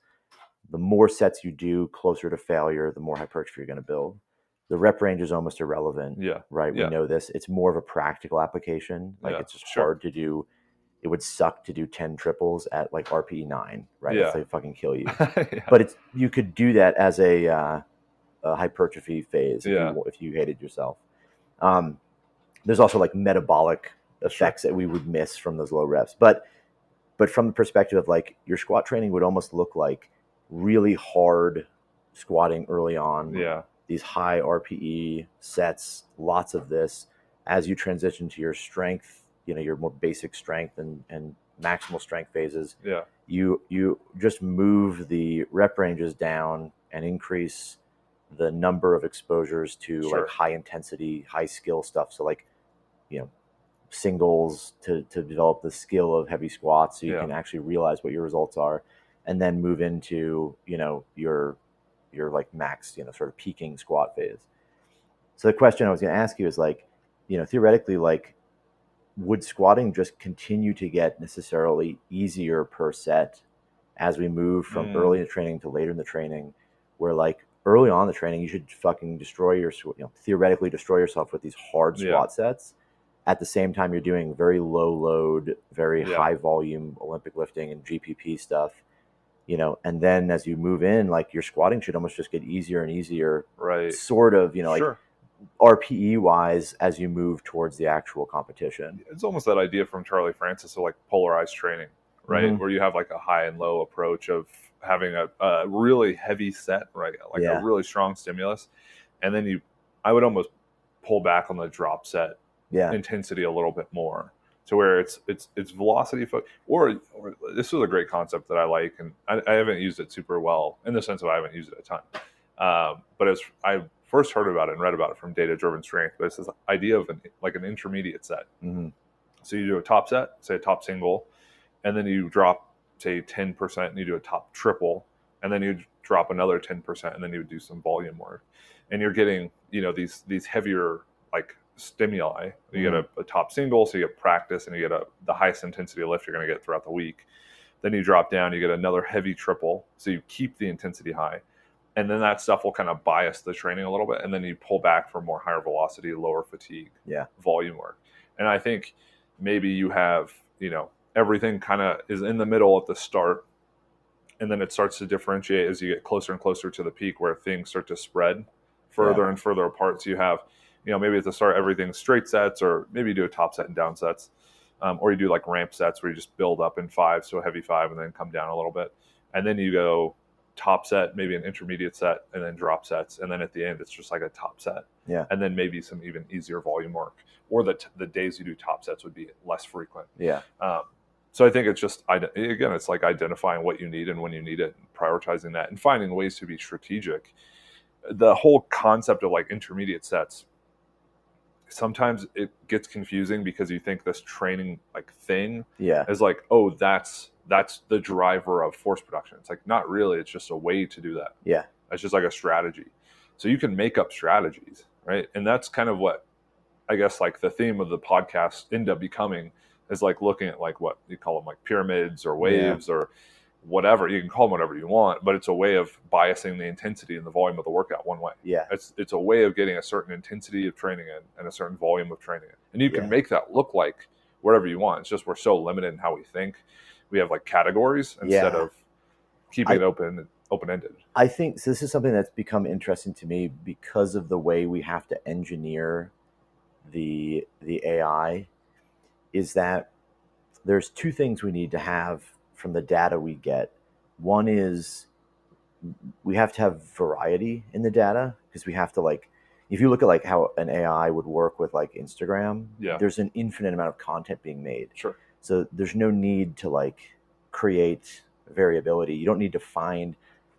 The more sets you do closer to failure, the more hypertrophy you're going to build. The rep range is almost irrelevant, right? We know this. It's more of a practical application. Like it's just hard to do. It would suck to do 10 triples at like RPE 9, right? That's like fucking kill you. But you could do that as a hypertrophy phase if you hated yourself. There's also like metabolic effects that we would miss from those low reps. But from the perspective of like your squat training would almost look like really hard squatting early on. These high RPE sets, lots of this. As you transition to your strength, your more basic strength and maximal strength phases, you just move the rep ranges down and increase the number of exposures to like high intensity, high skill stuff. So like, singles to develop the skill of heavy squats so you can actually realize what your results are, and then move into, your like max, sort of peaking squat phase. So the question I was going to ask you is like, theoretically, like, would squatting just continue to get necessarily easier per set as we move from early in the training to later in the training, where like early on in the training, you should fucking theoretically destroy yourself with these hard squat sets. At the same time, you're doing very low load, very high volume Olympic lifting and GPP stuff, and then as you move in, like your squatting should almost just get easier and easier, right? Sort of, like RPE wise as you move towards the actual competition. It's almost that idea from Charlie Francis of like polarized training, right? Where you have like a high and low approach of having a really heavy set, right? Like a really strong stimulus. And then I would almost pull back on the drop set intensity a little bit more, to where it's velocity or this is a great concept that I like, and I haven't used it super well in the sense of I haven't used it a ton, but as I first heard about it and read about it from data-driven strength, but it's this idea of an intermediate set. So you do a top set, say a top single, and then you drop say 10% and you do a top triple, and then you drop another 10% and then you would do some volume work, and you're getting these heavier like stimuli. You get a top single, so you get practice and you get the highest intensity lift you're going to get throughout the week. Then you drop down, you get another heavy triple, so you keep the intensity high, and then that stuff will kind of bias the training a little bit, and then you pull back for more higher velocity, lower fatigue volume work. And I think maybe you have everything kind of is in the middle at the start, and then it starts to differentiate as you get closer and closer to the peak, where things start to spread further and further apart. So you have maybe at the start, everything's straight sets, or maybe you do a top set and down sets, or you do like ramp sets where you just build up in 5, so a heavy 5, and then come down a little bit. And then you go top set, maybe an intermediate set, and then drop sets. And then at the end, it's just like a top set. And then maybe some even easier volume work, or the days you do top sets would be less frequent. So I think it's just, again, it's like identifying what you need and when you need it, and prioritizing that and finding ways to be strategic. The whole concept of like intermediate sets, sometimes it gets confusing because you think this training like thing is like, oh, that's the driver of force production. It's like, not really. It's just a way to do that. It's just like a strategy. So you can make up strategies, right? And that's kind of what I guess like the theme of the podcast end up becoming, is like looking at like what you call them, like pyramids or waves or whatever. You can call them whatever you want, but it's a way of biasing the intensity and the volume of the workout one way. It's a way of getting a certain intensity of training in and a certain volume of training in. And you can make that look like whatever you want. It's just we're so limited in how we think. We have like categories instead of keeping it open-ended. I think so. This is something that's become interesting to me because of the way we have to engineer the AI, is that there's two things we need to have from the data we get One is we have to have variety in the data, because we have to, like, if you look at like how an AI would work with like Instagram, there's an infinite amount of content being made. Sure. So there's no need to like create variability. You don't need to find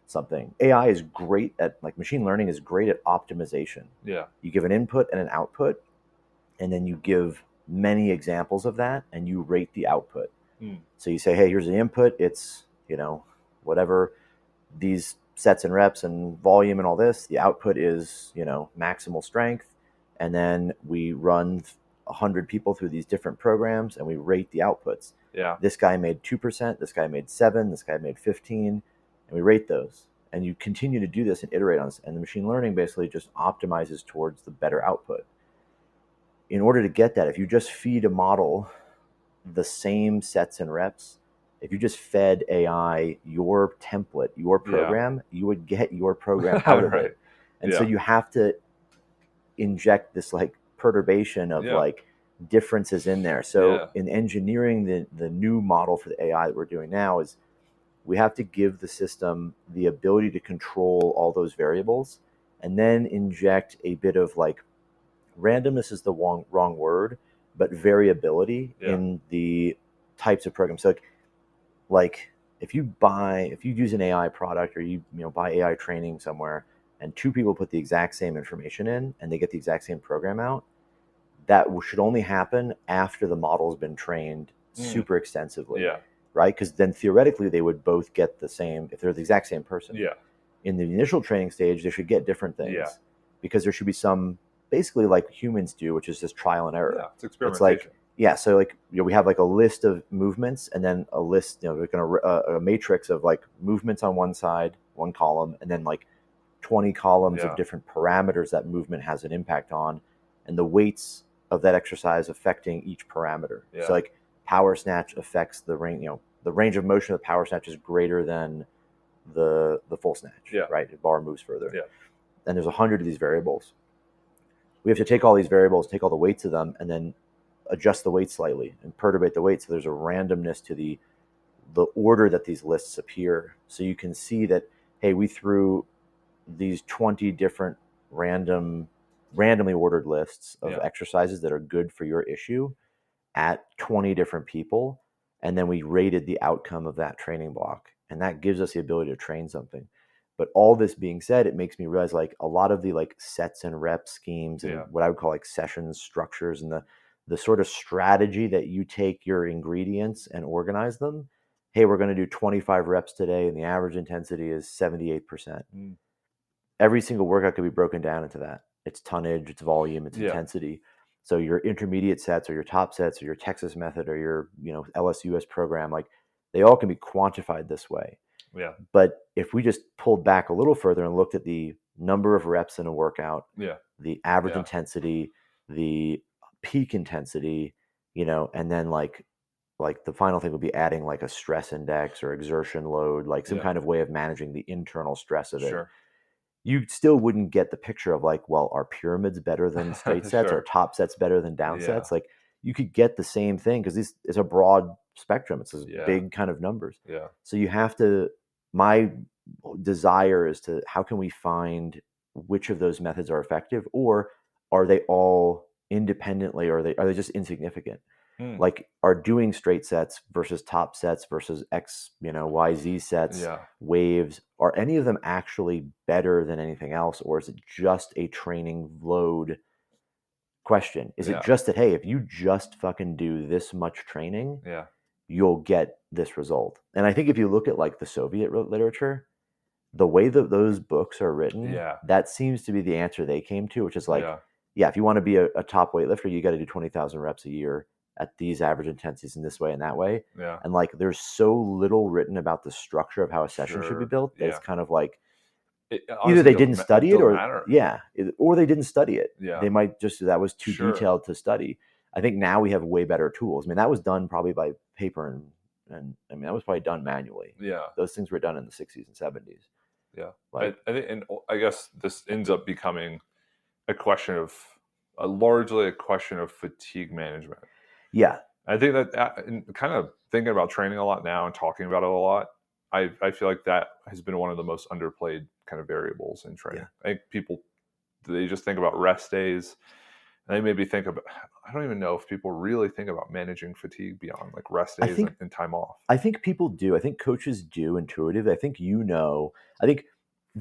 something. AI is great at, like, machine learning is great at optimization. Yeah. You give an input and an output, and then you give many examples of that, and you rate the output. So you say, hey, here's the input. It's, whatever, these sets and reps and volume and all this. The output is, maximal strength. And then we run 100 people through these different programs, and we rate the outputs. Yeah. This guy made 2%, this guy made 7%, this guy made 15%, and we rate those. And you continue to do this and iterate on this. And the machine learning basically just optimizes towards the better output. In order to get that, if you just feed a model the same sets and reps, if you just fed AI your template, your program, you would get your program out of it. And so you have to inject this like perturbation of like differences in there. So in engineering the new model for the AI that we're doing now is we have to give the system the ability to control all those variables, and then inject a bit of like, randomness is the wrong word, but variability in the types of programs. So like if you use an AI product, or you buy AI training somewhere, and two people put the exact same information in and they get the exact same program out, that should only happen after the model's been trained super extensively. Right? Because then theoretically they would both get the same if they're the exact same person. In the initial training stage, they should get different things. Because there should be some, basically like humans do, which is just trial and error. It's experimentation. It's like, so like, we have like a list of movements, and then a list, like a matrix of like movements on one side, one column, and then like 20 columns of different parameters that movement has an impact on, and the weights of that exercise affecting each parameter. So like power snatch affects the range, the range of motion of the power snatch is greater than the full snatch, right? The bar moves further. And there's 100 of these variables. We have to take all these variables, take all the weights of them, and then adjust the weight slightly and perturbate the weight. So there's a randomness to the order that these lists appear. So you can see that, hey, we threw these 20 different randomly ordered lists of exercises that are good for your issue at 20 different people. And then we rated the outcome of that training block. And that gives us the ability to train something. But all this being said, it makes me realize like a lot of the like sets and rep schemes and what I would call like session structures, and the sort of strategy that you take your ingredients and organize them. Hey, we're going to do 25 reps today, and the average intensity is 78%. Every single workout could be broken down into that. It's tonnage, it's volume, it's intensity. So your intermediate sets, or your top sets, or your Texas method, or your LSUS program, like they all can be quantified this way. But if we just pulled back a little further and looked at the number of reps in a workout, the average intensity, the peak intensity, and then like the final thing would be adding like a stress index or exertion load, like some kind of way of managing the internal stress of it. You still wouldn't get the picture of like, well, are pyramids better than straight sets? Are top sets better than down sets? Like you could get the same thing, because this is a broad spectrum. It's big kind of numbers. So you have to, my desire is to, how can we find which of those methods are effective, or are they all independently, or are they just insignificant? Like, are doing straight sets versus top sets versus X, YZ sets, waves, are any of them actually better than anything else? Or is it just a training load question? Is it just that, hey, if you just fucking do this much training, you'll get this result? And I think if you look at like the Soviet literature, the way that those books are written, that seems to be the answer they came to, which is like, if you want to be a top weightlifter, you got to do 20,000 reps a year at these average intensities in this way and that way. And like, there's so little written about the structure of how a session should be built. That it's kind of like, either they didn't study it, or or they didn't study it. They might just, that was too detailed to study. I think now we have way better tools. I mean, that was done probably by paper, and I mean, that was probably done manually. Those things were done in the 60s and 70s. I think, and I guess this ends up becoming largely a question of fatigue management. I think that, and kind of thinking about training a lot now and talking about it a lot, I feel like that has been one of the most underplayed kind of variables in training. I think people, they just think about rest days, and they maybe think about, I don't even know if people really think about managing fatigue beyond like rest days and time off. I think people do. I think coaches do intuitively. I think, I think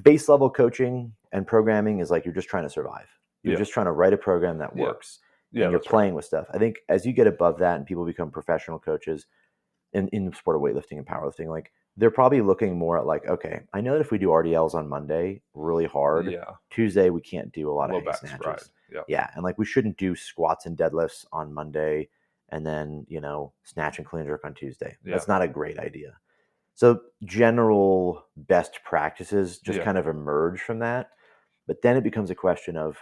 base level coaching and programming is like, you're just trying to survive. You're just trying to write a program that works. And you're playing with stuff. I think as you get above that and people become professional coaches in the sport of weightlifting and powerlifting, like they're probably looking more at like, okay, I know that if we do RDLs on Monday really hard, Tuesday we can't do a lot of hang snatches. And like we shouldn't do squats and deadlifts on Monday and then, snatch and clean and jerk on Tuesday. That's not a great idea. So general best practices just kind of emerge from that. But then it becomes a question of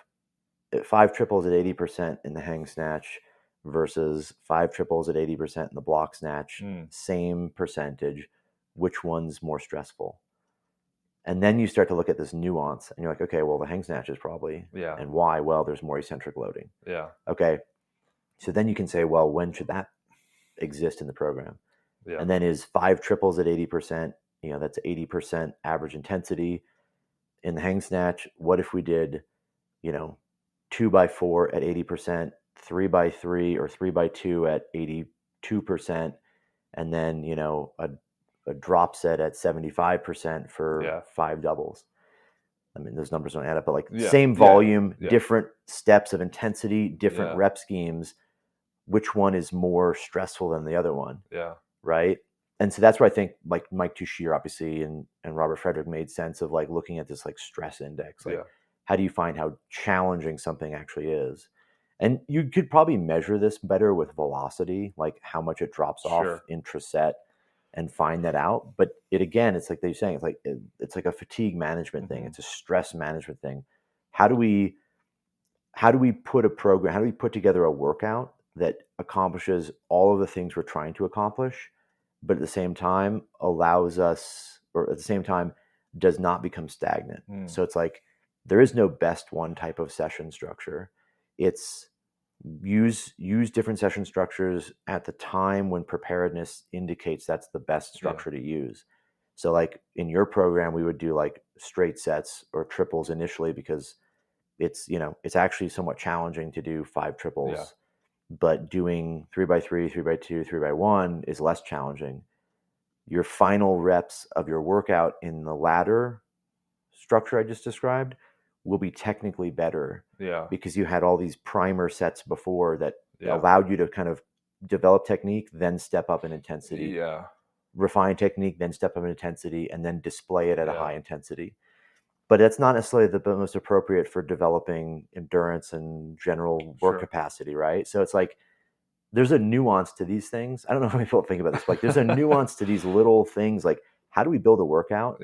5 triples at 80% in the hang snatch versus 5 triples at 80% in the block snatch, same percentage, which one's more stressful? And then you start to look at this nuance and you're like, okay, well, the hang snatch is probably, and why? Well, there's more eccentric loading. Okay. So then you can say, well, when should that exist in the program? And then is 5 triples at 80%, that's 80% average intensity in the hang snatch. What if we did, 2x4 at 80%, 3x3 or 3x2 at 82%, and then, a drop set at 75% for 5 doubles. I mean, those numbers don't add up, but like same volume, different steps of intensity, different rep schemes. Which one is more stressful than the other one? Right. And so that's where I think like Mike Tuchscherer obviously and Robert Frederick made sense of like looking at this like stress index. Like how do you find how challenging something actually is? And you could probably measure this better with velocity, like how much it drops off intraset, and find that out. But it's like they're saying, it's like a fatigue management thing. It's a stress management thing. How do we put a program? How do we put together a workout that accomplishes all of the things we're trying to accomplish, but at the same time allows us, or at the same time does not become stagnant? So it's like there is no best one type of session structure. It's use different session structures at the time when preparedness indicates that's the best structure to use. So like in your program, we would do like straight sets or triples initially because it's, it's actually somewhat challenging to do 5 triples, but doing 3x3, 3x2, 3x1 is less challenging. Your final reps of your workout in the ladder structure I just described will be technically better because you had all these primer sets before that allowed you to kind of develop technique, then step up in intensity, refine technique, then step up in intensity, and then display it at a high intensity. But that's not necessarily the most appropriate for developing endurance and general work capacity, right? So it's like there's a nuance to these things. I don't know how many people think about this, but like there's a nuance to these little things. Like how do we build a workout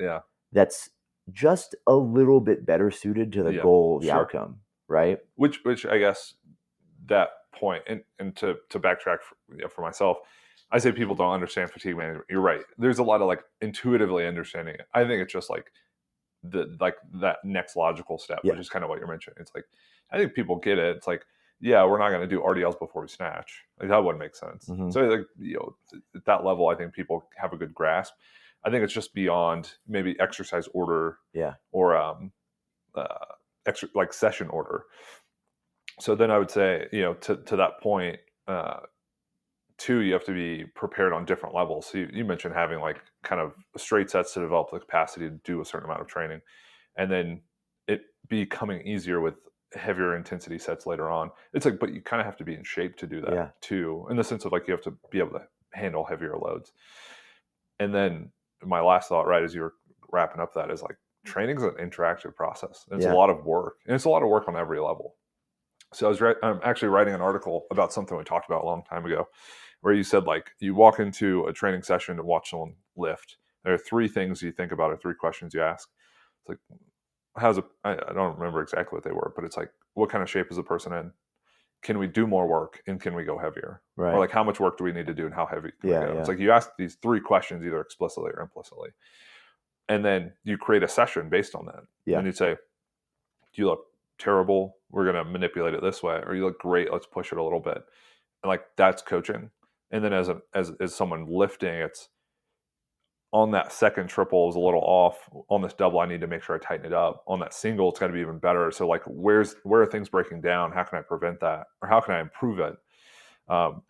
that's just a little bit better suited to the goal, the outcome, right? Which I guess that point, and to backtrack for myself, I say people don't understand fatigue management. You're right. There's a lot of like intuitively understanding it. I think it's just like that next logical step, which is kind of what you're mentioning. It's like, I think people get it. It's like, we're not going to do RDLs before we snatch. Like that wouldn't make sense. So like, at that level, I think people have a good grasp. I think it's just beyond maybe exercise order, or like session order. So then I would say, to that point, too, you have to be prepared on different levels. So you mentioned having like kind of straight sets to develop the capacity to do a certain amount of training, and then it becoming easier with heavier intensity sets later on. It's like, but you kind of have to be in shape to do that too, in the sense of like you have to be able to handle heavier loads. And then my last thought, right, as you were wrapping up that, is like training is an interactive process. And it's a lot of work, and it's a lot of work on every level. So I'm actually writing an article about something we talked about a long time ago, where you said like you walk into a training session to watch someone lift. There are 3 things you think about, or 3 questions you ask. It's like, I don't remember exactly what they were, but it's like, what kind of shape is the person in? Can we do more work, and can we go heavier? Right. Or like, how much work do we need to do, and how heavy can we go? It's like you ask these 3 questions either explicitly or implicitly, and then you create a session based on that. And you say, do you look terrible? We're going to manipulate it this way. Or you look great, let's push it a little bit. And like that's coaching. And then as someone lifting, it's on that second triple is a little off. On this double, I need to make sure I tighten it up. On that single, it's got to be even better. So like, where are things breaking down? How can I prevent that, or how can I improve it?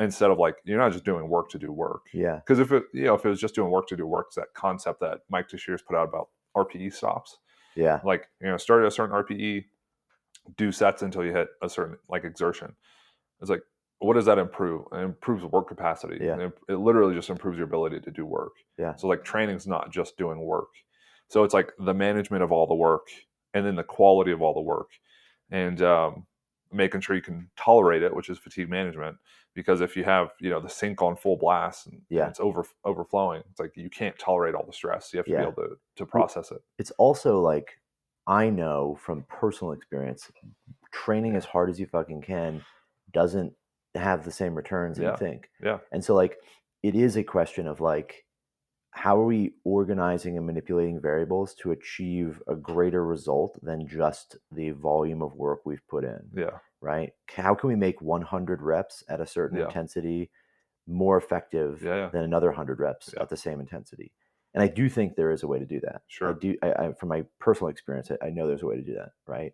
Instead of like, you're not just doing work to do work. Yeah. Because if it was just doing work to do work, it's that concept that Mike Teixeira's put out about RPE stops. Yeah. Like, start at a certain RPE, do sets until you hit a certain like exertion. It's like, what does that improve? It improves work capacity. Yeah. It literally just improves your ability to do work. Yeah. So like, training's not just doing work. So it's like the management of all the work, and then the quality of all the work, and making sure you can tolerate it, which is fatigue management. Because if you have the sink on full blast and it's overflowing, it's like you can't tolerate all the stress. You have to be able to process it. It's also like, I know from personal experience, training as hard as you fucking can doesn't have the same returns as you think. Yeah. And so like, it is a question of like, how are we organizing and manipulating variables to achieve a greater result than just the volume of work we've put in? Yeah. Right? How can we make 100 reps at a certain intensity more effective than another 100 reps at the same intensity? And I do think there is a way to do that. Sure. I from my personal experience, I know there's a way to do that, right?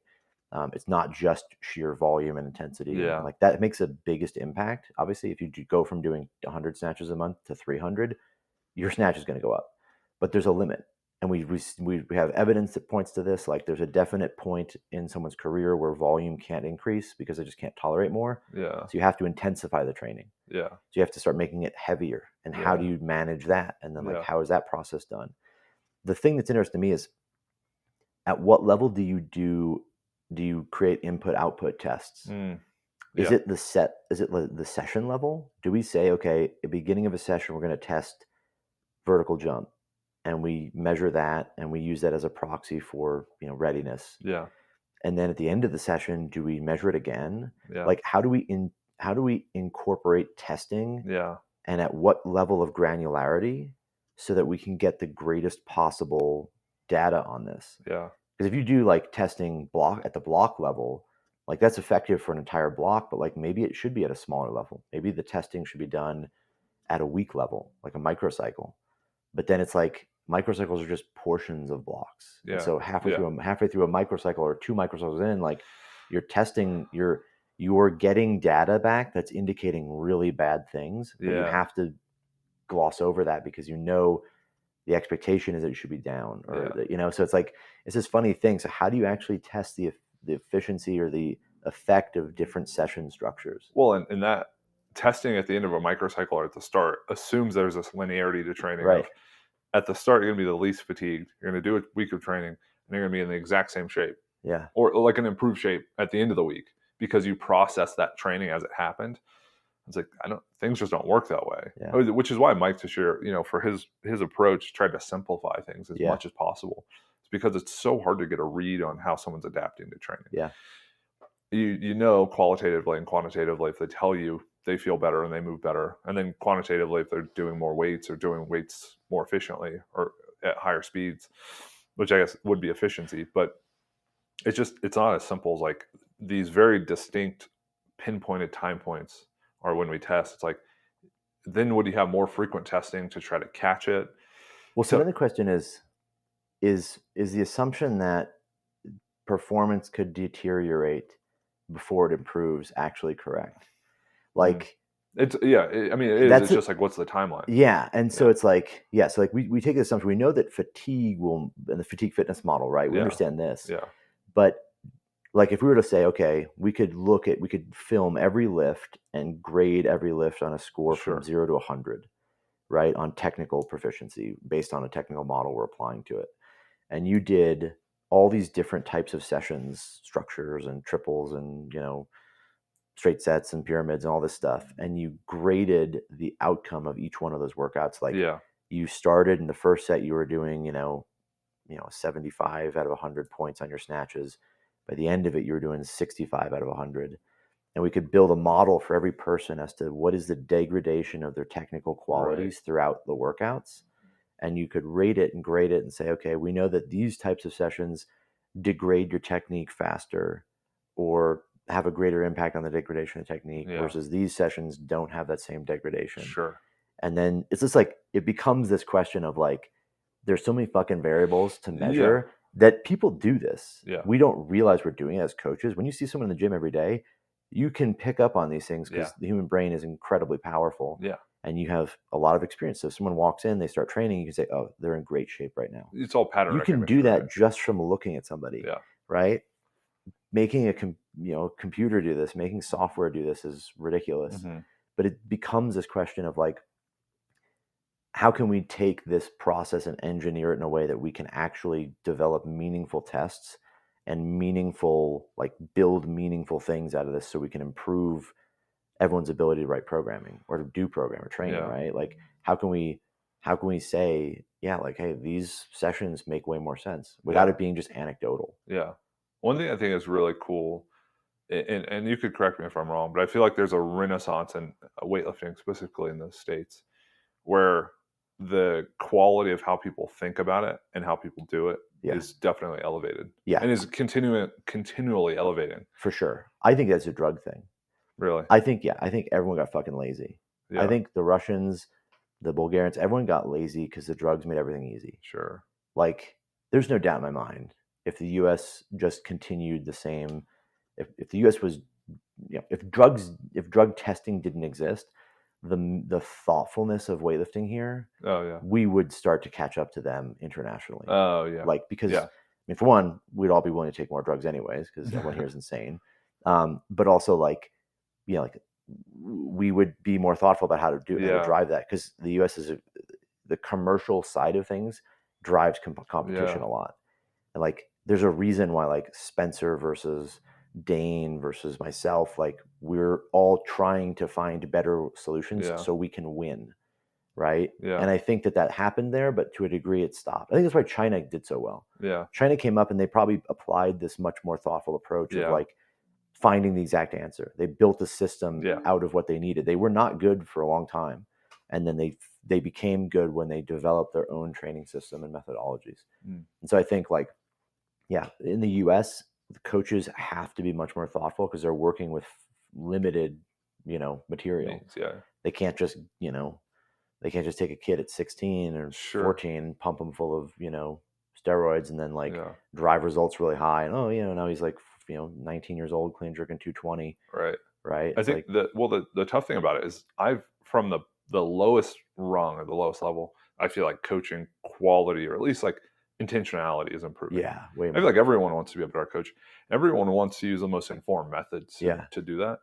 It's not just sheer volume and intensity. Yeah. Like, that makes the biggest impact. Obviously, if you go from doing 100 snatches a month to 300, your snatch is going to go up. But there's a limit. And we have evidence that points to this. Like, there's a definite point in someone's career where volume can't increase because they just can't tolerate more. Yeah. So you have to intensify the training. Yeah. So you have to start making it heavier. And how do you manage that? And then like, how is that process done? The thing that's interesting to me is, at what level do you create input-output tests? Is it the session level? Do we say, okay, at the beginning of a session, we're going to test vertical jump, and we measure that, and we use that as a proxy for readiness? Yeah. And then at the end of the session, do we measure it again? Yeah. Like, how do we incorporate testing? Yeah. And at what level of granularity, so that we can get the greatest possible data on this? Yeah. Because if you do like testing at the block level, like, that's effective for an entire block, but like, maybe it should be at a smaller level. Maybe the testing should be done at a week level, like a microcycle. But then it's like, microcycles are just portions of blocks. Yeah. And so halfway through a microcycle, or 2 microcycles in, like, you're testing, you're getting data back that's indicating really bad things. But you have to gloss over that, because the expectation is that it should be down, or so it's like, it's this funny thing. So how do you actually test the efficiency or the effect of different session structures? Well, and that testing at the end of a microcycle or at the start assumes there's this linearity to training. Right. At the start, you're going to be the least fatigued. You're going to do a week of training, and you're going to be in the exact same shape. Yeah. Or like an improved shape at the end of the week, because you process that training as it happened. It's like, things just don't work that way. Yeah. Which is why Mike Teixeira, for his approach, tried to simplify things as much as possible. It's because it's so hard to get a read on how someone's adapting to training. Yeah. Qualitatively and quantitatively, if they tell you they feel better and they move better, and then quantitatively, if they're doing more weights or doing weights more efficiently or at higher speeds, which I guess would be efficiency, but it's not as simple as like these very distinct pinpointed time points are when we test. It's like, then would you have more frequent testing to try to catch it? Well, so then the question is the assumption that performance could deteriorate before it improves actually correct? Like, it's it is. It's just like, what's the timeline? Yeah. And so it's like, so like we take the assumption, we know that fatigue will, in the fatigue fitness model, right? We understand this. Yeah. But like, if we were to say, okay, we could film every lift and grade every lift on a score from 0 to 100, right? On technical proficiency, based on a technical model we're applying to it. And you did all these different types of sessions, structures and triples and, straight sets and pyramids and all this stuff. And you graded the outcome of each one of those workouts. Like, you started in the first set, you were doing, 75 out of 100 points on your snatches. By the end of it, you were doing 65 out of 100. And we could build a model for every person as to what is the degradation of their technical qualities throughout the workouts. And you could rate it and grade it and say, okay, we know that these types of sessions degrade your technique faster, or have a greater impact on the degradation of technique, versus these sessions don't have that same degradation. Sure. And then it's just like, it becomes this question of like, there's so many fucking variables to measure that people do this. Yeah. We don't realize we're doing it as coaches. When you see someone in the gym every day, you can pick up on these things because the human brain is incredibly powerful. Yeah. And you have a lot of experience. So if someone walks in, they start training, you can say, oh, they're in great shape right now. It's all pattern You can do that just from looking at somebody, right? Making a computer do this, making software do this is ridiculous. But it becomes this question of like, how can we take this process and engineer it in a way that we can actually develop meaningful tests and build meaningful things out of this so we can improve everyone's ability to write programming or to do program or training, right? Like, how can we say, like, hey, these sessions make way more sense without it being just anecdotal? Yeah. One thing I think is really cool, and you could correct me if I'm wrong, but I feel like there's a renaissance in weightlifting, specifically in the States, where the quality of how people think about it and how people do it is definitely elevated. Yeah. And is continually elevating. For sure. I think that's a drug thing. Really? I think everyone got fucking lazy. Yeah. I think the Russians, the Bulgarians, everyone got lazy because the drugs made everything easy. Sure. Like, there's no doubt in my mind, if the U.S. just continued the same, if the U.S. was, if drug testing didn't exist, the thoughtfulness of weightlifting here, we would start to catch up to them internationally. Oh yeah. Like, because I mean, for one, we'd all be willing to take more drugs anyways, because everyone here is insane. But also, like, like, we would be more thoughtful about how to drive that, because the U.S. is the commercial side of things drives competition a lot, and like, there's a reason why, like, Spencer versus Dane versus myself, like, we're all trying to find better solutions so we can win, right? And I think that happened there, but to a degree it stopped. I think that's why China did so well. China came up and they probably applied this much more thoughtful approach of like finding the exact answer. They built a system out of what they needed. They were not good for a long time, and then they became good when they developed their own training system and methodologies. And so I think, like, in the US, the coaches have to be much more thoughtful because they're working with limited, material. They can't just, take a kid at 16 or 14 and pump them full of, steroids and then drive results really high. And, now he's like, 19 years old, clean jerking 220. Right. I think the tough thing about it is from the lowest rung or the lowest level, I feel like coaching quality, or at least like intentionality, is improving. Yeah, way more. I feel like everyone wants to be a better coach. Everyone wants to use the most informed methods to do that.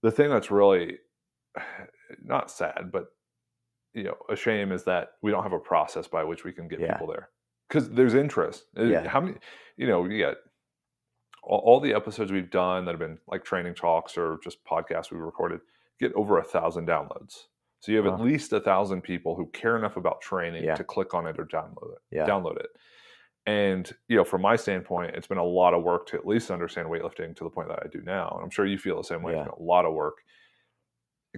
The thing that's really not sad, but a shame, is that we don't have a process by which we can get people there, because there's interest. How many, you get all the episodes we've done that have been like training talks or just podcasts we recorded get over 1,000 downloads. So you have at least 1,000 people who care enough about training to click on it or download it. And, from my standpoint, it's been a lot of work to at least understand weightlifting to the point that I do now. And I'm sure you feel the same way. It's been a lot of work.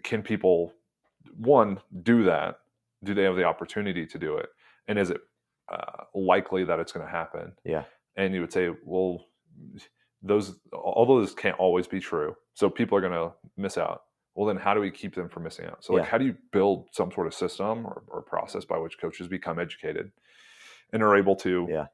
Can people, one, do that? Do they have the opportunity to do it? And is it likely that it's going to happen? Yeah. And you would say, well, although this can't always be true, so people are going to miss out. Well, then how do we keep them from missing out? So, how do you build some sort of system or process by which coaches become educated and are able to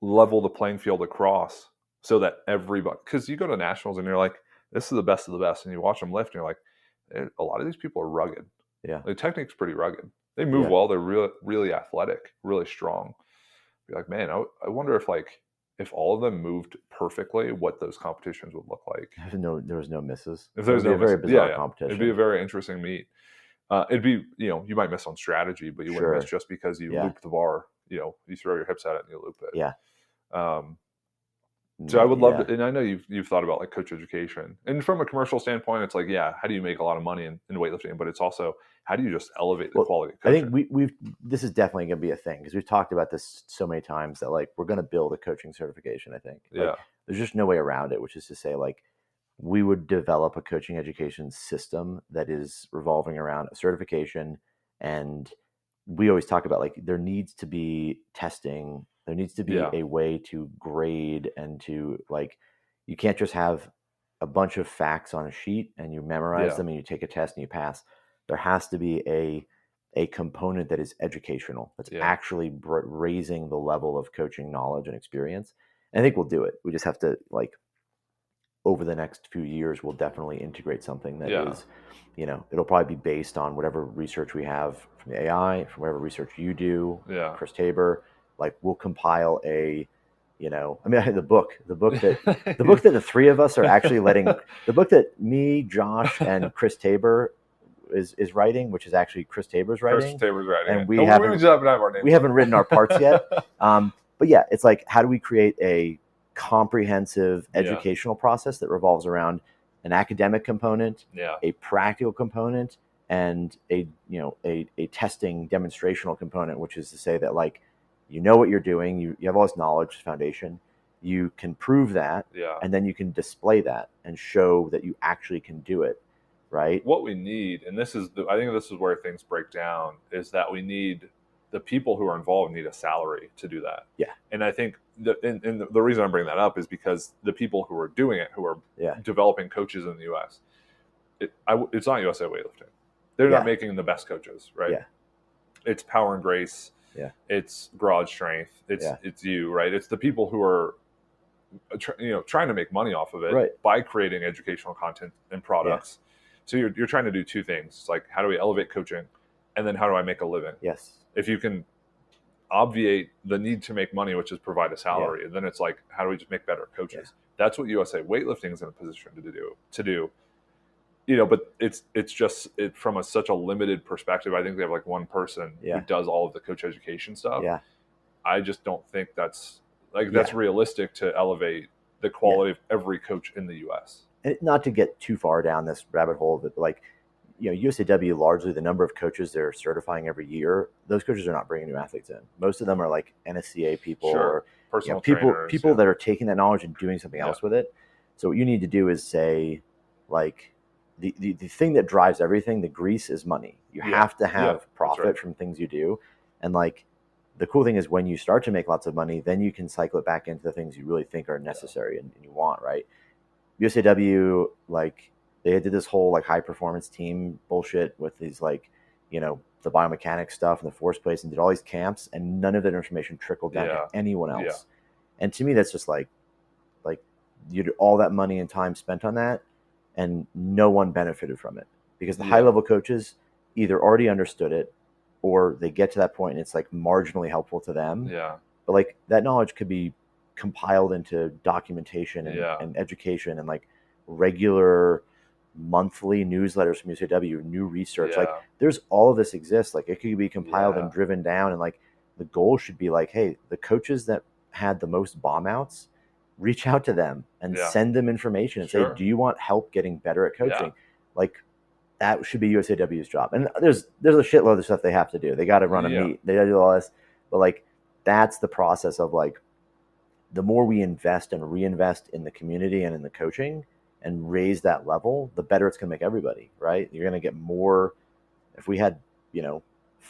level the playing field across, so that everybody, because you go to nationals and you're like, this is the best of the best, and you watch them lift and you're like, a lot of these people are rugged. The technique's pretty rugged. They move well. They're really athletic, really strong. You're like, man, I wonder if all of them moved perfectly, what those competitions would look like. There was no misses. If there's no very bizarre competition. It'd be a very interesting meet. It'd be, you might miss on strategy, but you wouldn't miss just because you loop the bar. You throw your hips at it and you loop it. Yeah. So I would love to, and I know you've thought about like coach education, and from a commercial standpoint, it's like, how do you make a lot of money in weightlifting? But it's also, how do you just elevate the quality of coaching? I think this is definitely going to be a thing, because we've talked about this so many times that, like, we're going to build a coaching certification. I think there's just no way around it, which is to say, like, we would develop a coaching education system that is revolving around a certification. And we always talk about, like, there needs to be testing. There needs to be a way to grade and to, like, you can't just have a bunch of facts on a sheet and you memorize them and you take a test and you pass. There has to be a a component that is educational, that's actually raising the level of coaching knowledge and experience. And I think we'll do it. We just have to, like, over the next few years, we'll definitely integrate something that is, it'll probably be based on whatever research we have from the AI, from whatever research you do, Chris Tabor. Like, we'll compile a, the book that the three of us are actually the book that me, Josh, and Chris Tabor is writing, which is actually Chris Tabor's writing. And we haven't written our parts yet. But yeah, it's like, how do we create a comprehensive educational process that revolves around an academic component, a practical component, and a testing demonstrational component, which is to say that, like, what you're doing, you have all this knowledge foundation, you can prove that, and then you can display that and show that you actually can do it, right? What we need, and I think this is where things break down, is that we need the people who are involved need a salary to do that. And I think the reason I'm bringing that up is because the people who are doing it, who are developing coaches in the U.S., it's not USA Weightlifting. They're not making the best coaches, right? It's Power and Grace. It's Garage Strength. It's you, right? It's the people who are trying to make money off of it by creating educational content and products. So you're trying to do two things. It's like, how do we elevate coaching, and then how do I make a living? If you can obviate the need to make money, which is provide a salary, and then it's like, how do we just make better coaches? That's what USA Weightlifting is in a position to do. But it's just from such a limited perspective. I think they have like one person who does all of the coach education stuff. I just don't think that's realistic to elevate the quality of every coach in the U.S. And not to get too far down this rabbit hole, but like, USAW, largely the number of coaches they're certifying every year, those coaches are not bringing new athletes in. Most of them are like NSCA people or personal people that are taking that knowledge and doing something else with it. So what you need to do is say, like, the thing that drives everything, the grease, is money. You have to have profit from things you do. And like, the cool thing is, when you start to make lots of money, then you can cycle it back into the things you really think are necessary and you want, right? USAW, like, they did this whole like high performance team bullshit with these, like, the biomechanics stuff and the force plates, and did all these camps, and none of that information trickled down to anyone else. And to me, that's just like you did all that money and time spent on that, and no one benefited from it, because the high level coaches either already understood it, or they get to that point and it's like marginally helpful to them. But like, that knowledge could be compiled into documentation and education, and like regular monthly newsletters from UCW, new research. Like, there's all of this exists. Like, it could be compiled and driven down, and like, the goal should be like, hey, the coaches that had the most bomb outs, reach out to them and send them information and say, do you want help getting better at coaching? Like, that should be USAW's job. And there's a shitload of stuff they have to do. They got to run a meet. They got to do all this. But like, that's the process of, like, the more we invest and reinvest in the community and in the coaching and raise that level, the better it's going to make everybody, right? You're going to get more. If we had,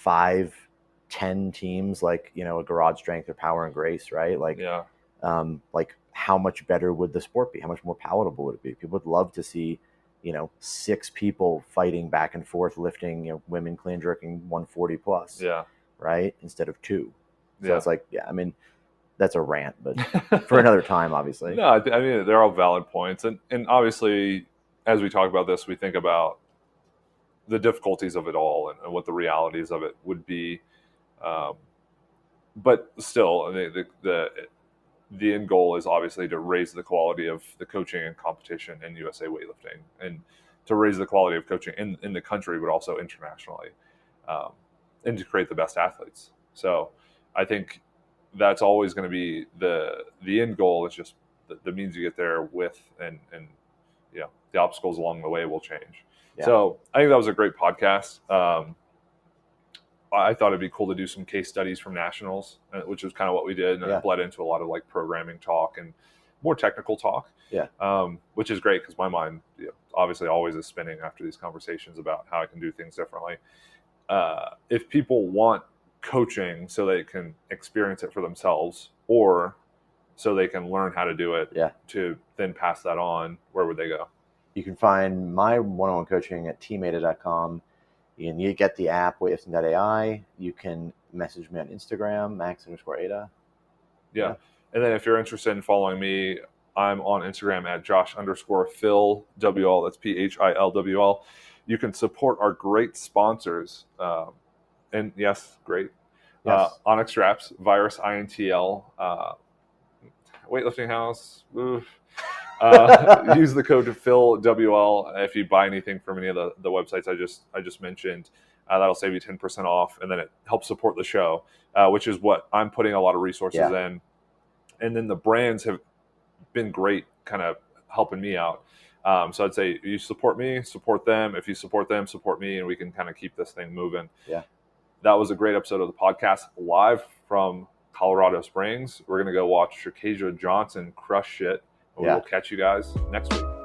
5-10 teams, like, a Garage Strength or Power and Grace, right? Like, like, how much better would the sport be? How much more palatable would it be? People would love to see, 6 people fighting back and forth, lifting, women clean jerking 140 plus, right? Instead of 2. So it's like, I mean, that's a rant, but for another time, obviously. No, I mean, they're all valid points. And obviously, as we talk about this, we think about the difficulties of it all and what the realities of it would be. But still, the end goal is obviously to raise the quality of the coaching and competition in USA Weightlifting, and to raise the quality of coaching in the country, but also internationally, and to create the best athletes. So I think that's always going to be the end goal. Is just the means you get there with, and the obstacles along the way will change. So I think that was a great podcast. I thought it'd be cool to do some case studies from nationals, which is kind of what we did, and it bled into a lot of like programming talk and more technical talk. Which is great, because my mind obviously always is spinning after these conversations about how I can do things differently. If people want coaching so they can experience it for themselves, or so they can learn how to do it to then pass that on, where would they go? You can find my one-on-one coaching at teamaita.com. And you get the app, weightlifting.ai. You can message me on Instagram, max_Aita. Yeah. And then if you're interested in following me, I'm on Instagram at Josh_PHILWL. That's PHILWL. You can support our great sponsors. And yes, great. Yes. Onyx straps, Virus INTL, Weightlifting House. Use the code PHILWL if you buy anything from any of the websites I just mentioned. That'll save you 10% off, and then it helps support the show, which is what I'm putting a lot of resources in. And then the brands have been great, kind of helping me out. So I'd say you support me, support them. If you support them, support me, and we can kind of keep this thing moving. Yeah. That was a great episode of the podcast, live from Colorado Springs. We're going to go watch Shakasia Johnson crush shit. We will catch you guys next week.